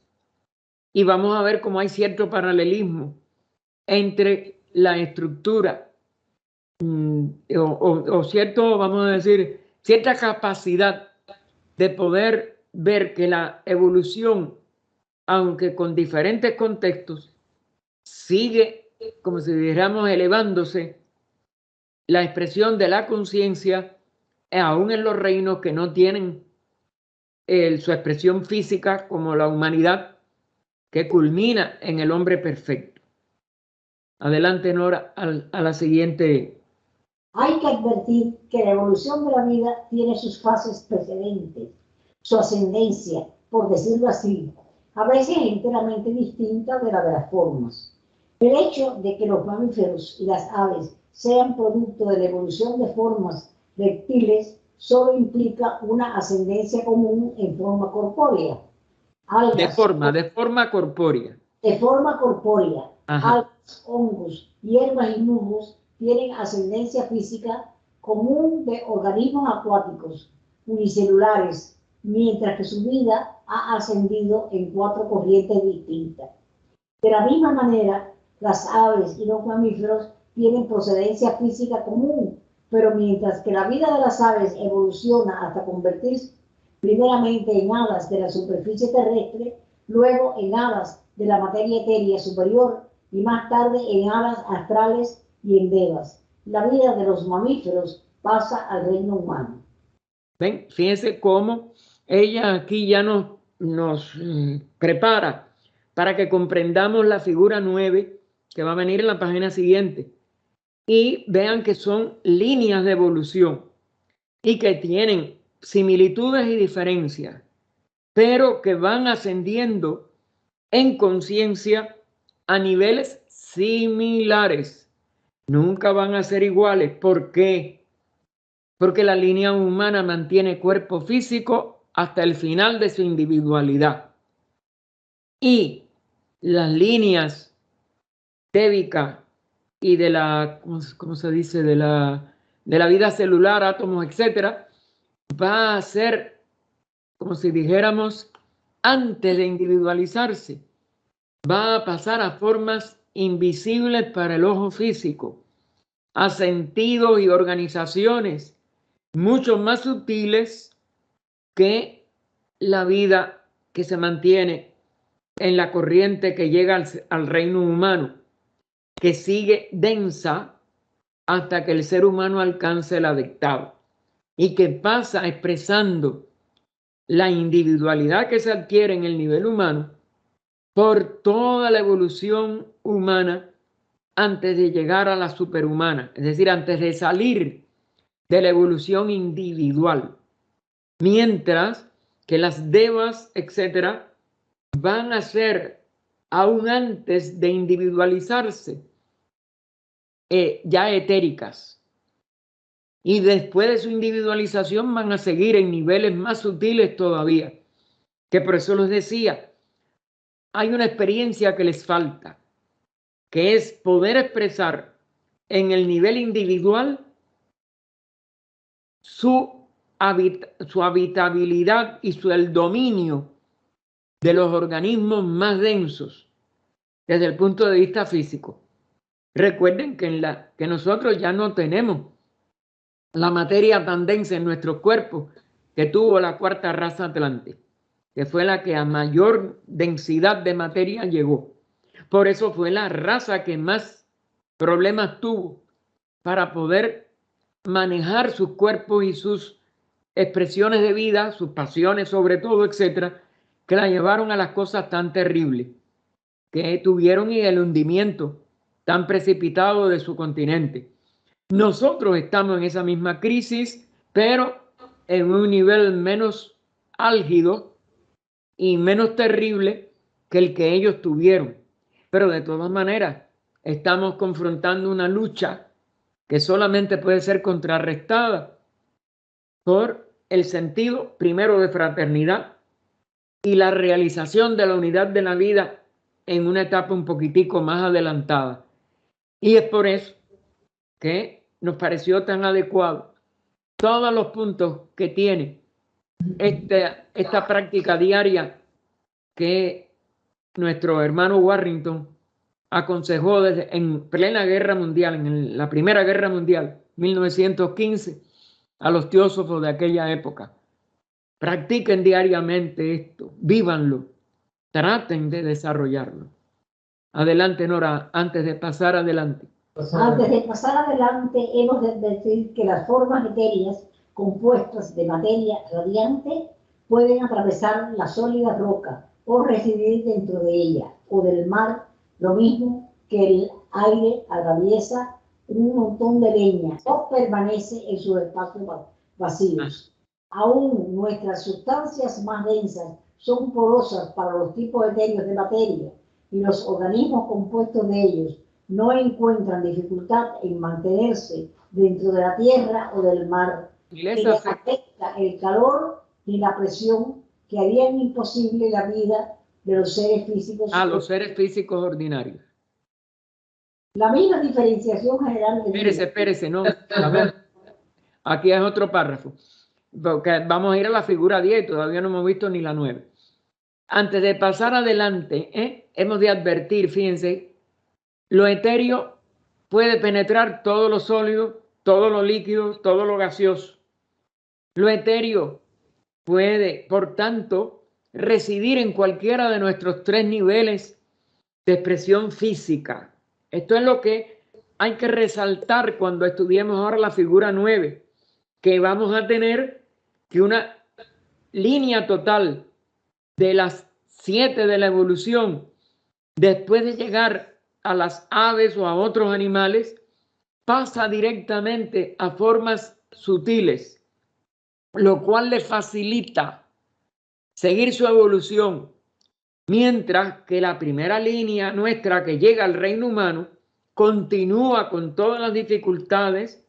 Y vamos a ver cómo hay cierto paralelismo entre la estructura o cierto, vamos a decir, cierta capacidad de poder ver que la evolución, aunque con diferentes contextos, sigue, como si dijéramos, elevándose la expresión de la conciencia, aún en los reinos que no tienen su expresión física, como la humanidad, que culmina en el hombre perfecto. Adelante, Nora, a la siguiente. Hay que advertir que la evolución de la vida tiene sus fases precedentes, su ascendencia, por decirlo así, a veces enteramente distinta de la de las formas. El hecho de que los mamíferos y las aves sean producto de la evolución de formas reptiles solo implica una ascendencia común en forma corpórea. Algas, de forma corpórea. De forma corpórea. Ajá. Algas, hongos, hierbas y musgos tienen ascendencia física común de organismos acuáticos unicelulares, mientras que su vida ha ascendido en 4 corrientes distintas. De la misma manera, las aves y los mamíferos tienen procedencia física común, pero mientras que la vida de las aves evoluciona hasta convertirse primeramente en hadas de la superficie terrestre, luego en hadas de la materia etérea superior y más tarde en hadas astrales y en devas. La vida de los mamíferos pasa al reino humano. ¿Ven? Fíjense cómo ella aquí ya nos prepara para que comprendamos la figura 9 que va a venir en la página siguiente. Y vean que son líneas de evolución y que tienen similitudes y diferencias, pero que van ascendiendo en conciencia a niveles similares. Nunca van a ser iguales. ¿Por qué? Porque la línea humana mantiene cuerpo físico hasta el final de su individualidad. Y las líneas débica y de la, ¿cómo se dice? De la vida celular, átomos, etcétera, va a ser, como si dijéramos, antes de individualizarse, va a pasar a formas invisibles para el ojo físico, a sentidos y organizaciones mucho más sutiles que la vida que se mantiene en la corriente que llega al reino humano, que sigue densa hasta que el ser humano alcance el adectado y que pasa expresando la individualidad que se adquiere en el nivel humano por toda la evolución humana antes de llegar a la superhumana, es decir, antes de salir de la evolución individual. Mientras que las devas, etcétera, van a ser, aún antes de individualizarse, ya etéricas. Y después de su individualización van a seguir en niveles más sutiles todavía. Que por eso les decía, hay una experiencia que les falta, que es poder expresar en el nivel individual su habitabilidad y el dominio de los organismos más densos desde el punto de vista físico. Recuerden que nosotros ya no tenemos la materia tan densa en nuestros cuerpos que tuvo la 4ª raza Atlante, que fue la que a mayor densidad de materia llegó. Por eso fue la raza que más problemas tuvo para poder manejar sus cuerpos y sus expresiones de vida, sus pasiones sobre todo, etcétera, que la llevaron a las cosas tan terribles que tuvieron y el hundimiento tan precipitado de su continente. Nosotros estamos en esa misma crisis, pero en un nivel menos álgido y menos terrible que el que ellos tuvieron. Pero de todas maneras, estamos confrontando una lucha que solamente puede ser contrarrestada por el sentido primero de fraternidad y la realización de la unidad de la vida en una etapa un poquitico más adelantada. Y es por eso que nos pareció tan adecuado todos los puntos que tiene esta práctica diaria que nuestro hermano Warrington aconsejó en plena guerra mundial, en la Primera Guerra Mundial, 1915, a los teósofos de aquella época. Practiquen diariamente esto, vívanlo, traten de desarrollarlo. Adelante, Nora, antes de pasar adelante. Antes de pasar adelante, hemos de decir que las formas etéreas compuestas de materia radiante pueden atravesar la sólida roca o residir dentro de ella o del mar, lo mismo que el aire atraviesa un montón de leña o permanece en sus espacios vacíos. Aún nuestras sustancias más densas son porosas para los tipos etéreos de materia y los organismos compuestos de ellos no encuentran dificultad en mantenerse dentro de la tierra o del mar. Ni les afecta el calor ni la presión que harían imposible la vida de los seres físicos. Los seres físicos ordinarios. La misma diferenciación general de Espérese, no. A ver, aquí es otro párrafo. Porque vamos a ir a la figura 10 y todavía no hemos visto ni la 9. Antes de pasar adelante, hemos de advertir, fíjense, lo etéreo puede penetrar todo lo sólido, todo lo líquido, todo lo gaseoso. Lo etéreo puede, por tanto, residir en cualquiera de nuestros 3 niveles de expresión física. Esto es lo que hay que resaltar cuando estudiemos ahora la figura 9, que vamos a tener que una línea total de las 7 de la evolución, después de llegar a las aves o a otros animales, pasa directamente a formas sutiles, lo cual le facilita seguir su evolución, mientras que la primera línea nuestra que llega al reino humano continúa con todas las dificultades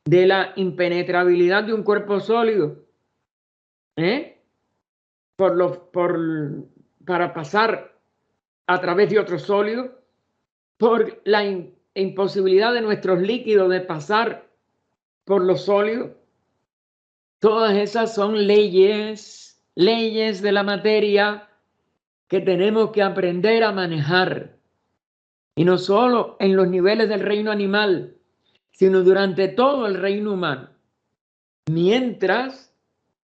de la impenetrabilidad de un cuerpo sólido, para pasar a través de otro sólido, por la imposibilidad de nuestros líquidos de pasar por los sólidos. Todas esas son leyes de la materia que tenemos que aprender a manejar. Y no solo en los niveles del reino animal, sino durante todo el reino humano. Mientras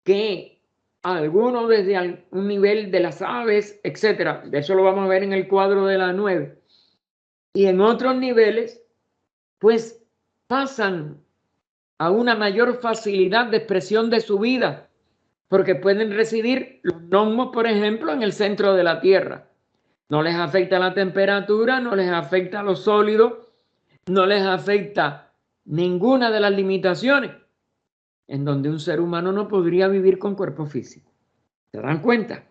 que algunos desde un nivel de las aves, etcétera, de eso lo vamos a ver en el cuadro de la 9, y en otros niveles, pues pasan a una mayor facilidad de expresión de su vida, porque pueden residir los gnomos, por ejemplo, en el centro de la tierra. No les afecta la temperatura, no les afecta los sólidos, no les afecta ninguna de las limitaciones en donde un ser humano no podría vivir con cuerpo físico. ¿Se dan cuenta?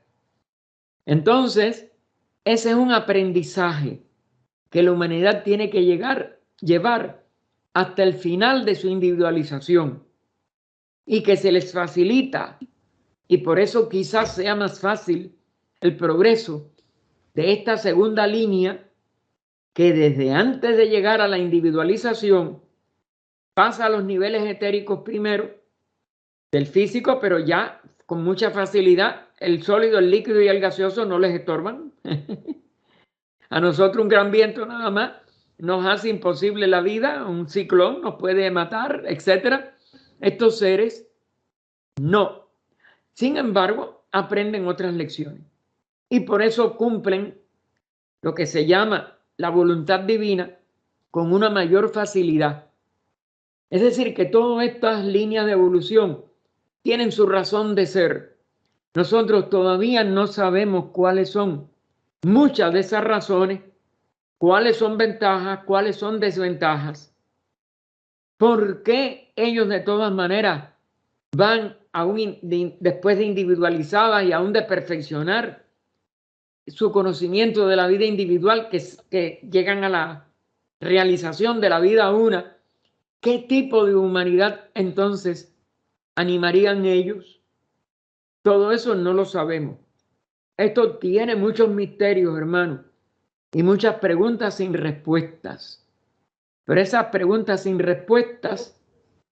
Entonces, ese es un aprendizaje que la humanidad tiene que llevar hasta el final de su individualización y que se les facilita, y por eso quizás sea más fácil el progreso de esta segunda línea, que desde antes de llegar a la individualización pasa a los niveles etéricos primero del físico, pero ya con mucha facilidad el sólido, el líquido y el gaseoso no les estorban. A nosotros un gran viento nada más nos hace imposible la vida, un ciclón nos puede matar, etc. Estos seres no. Sin embargo, aprenden otras lecciones y por eso cumplen lo que se llama la voluntad divina con una mayor facilidad. Es decir, que todas estas líneas de evolución tienen su razón de ser, Nosotros todavía no sabemos cuáles son muchas de esas razones, cuáles son ventajas, cuáles son desventajas. ¿Por qué ellos de todas maneras van después de individualizadas y aún de perfeccionar su conocimiento de la vida individual, que llegan a la realización de la vida una? ¿Qué tipo de humanidad entonces animarían ellos? Todo eso no lo sabemos. Esto tiene muchos misterios, hermano, y muchas preguntas sin respuestas. Pero esas preguntas sin respuestas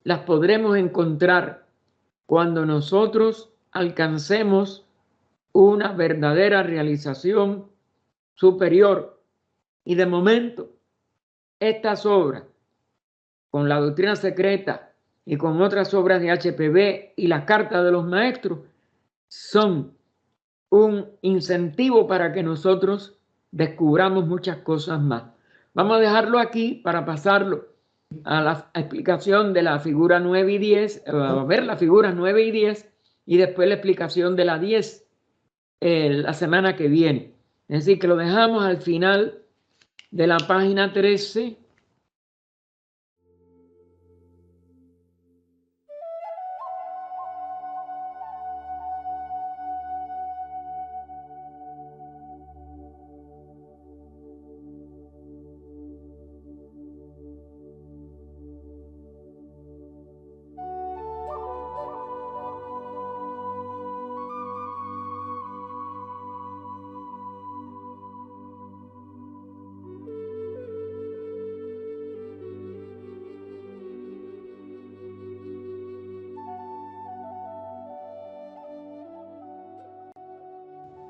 las podremos encontrar cuando nosotros alcancemos una verdadera realización superior. Y de momento, estas obras, con la doctrina secreta y con otras obras de HPB y las cartas de los maestros, son un incentivo para que nosotros descubramos muchas cosas más. Vamos a dejarlo aquí para pasarlo a la explicación de la figura 9 y 10, a ver las figuras 9 y 10, y después la explicación de la 10 la semana que viene. Es decir, que lo dejamos al final de la página 13.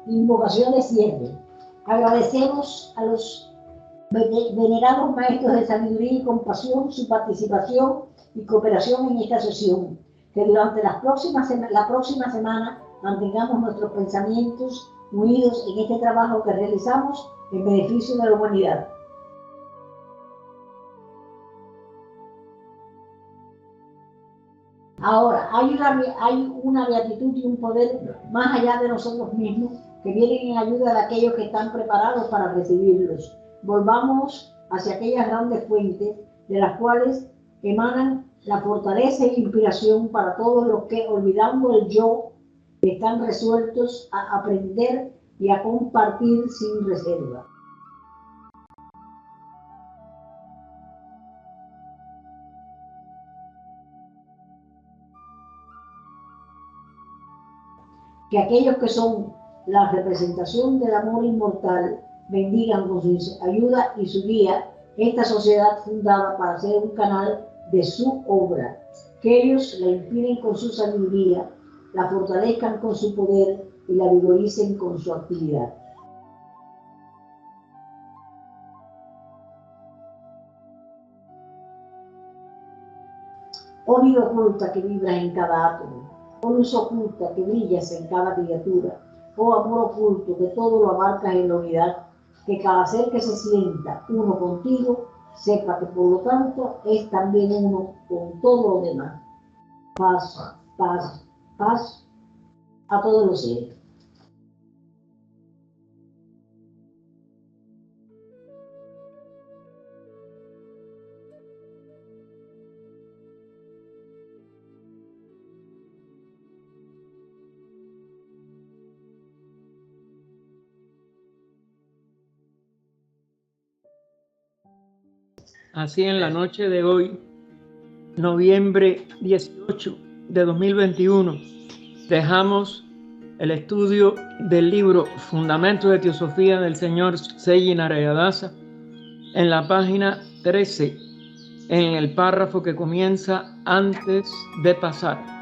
Invocación de cierre. Agradecemos a los venerados maestros de sabiduría y compasión su participación y cooperación en esta sesión. Que durante la próxima semana mantengamos nuestros pensamientos unidos en este trabajo que realizamos en beneficio de la humanidad. Ahora, hay una beatitud y un poder más allá de nosotros mismos que vienen en ayuda de aquellos que están preparados para recibirlos. Volvamos hacia aquellas grandes fuentes de las cuales emanan la fortaleza e inspiración para todos los que, olvidando el yo, están resueltos a aprender y a compartir sin reserva. Que aquellos que son la representación del amor inmortal bendigan con su ayuda y su guía esta sociedad fundada para ser un canal de su obra. Que ellos la inspiren con su sabiduría, la fortalezcan con su poder y la vigoricen con su actividad. Oh vida oculta que vibras en cada átomo, oh luz oculta que brillas en cada criatura, oh amor oculto que todo lo abarcas en la unidad, que cada ser que se sienta uno contigo, sepa que por lo tanto es también uno con todo lo demás. Paz, paz, paz a todos los seres. Así en la noche de hoy, noviembre 18 de 2021, dejamos el estudio del libro Fundamentos de Teosofía del señor Seiji Narayadasa en la página 13, en el párrafo que comienza antes de pasar.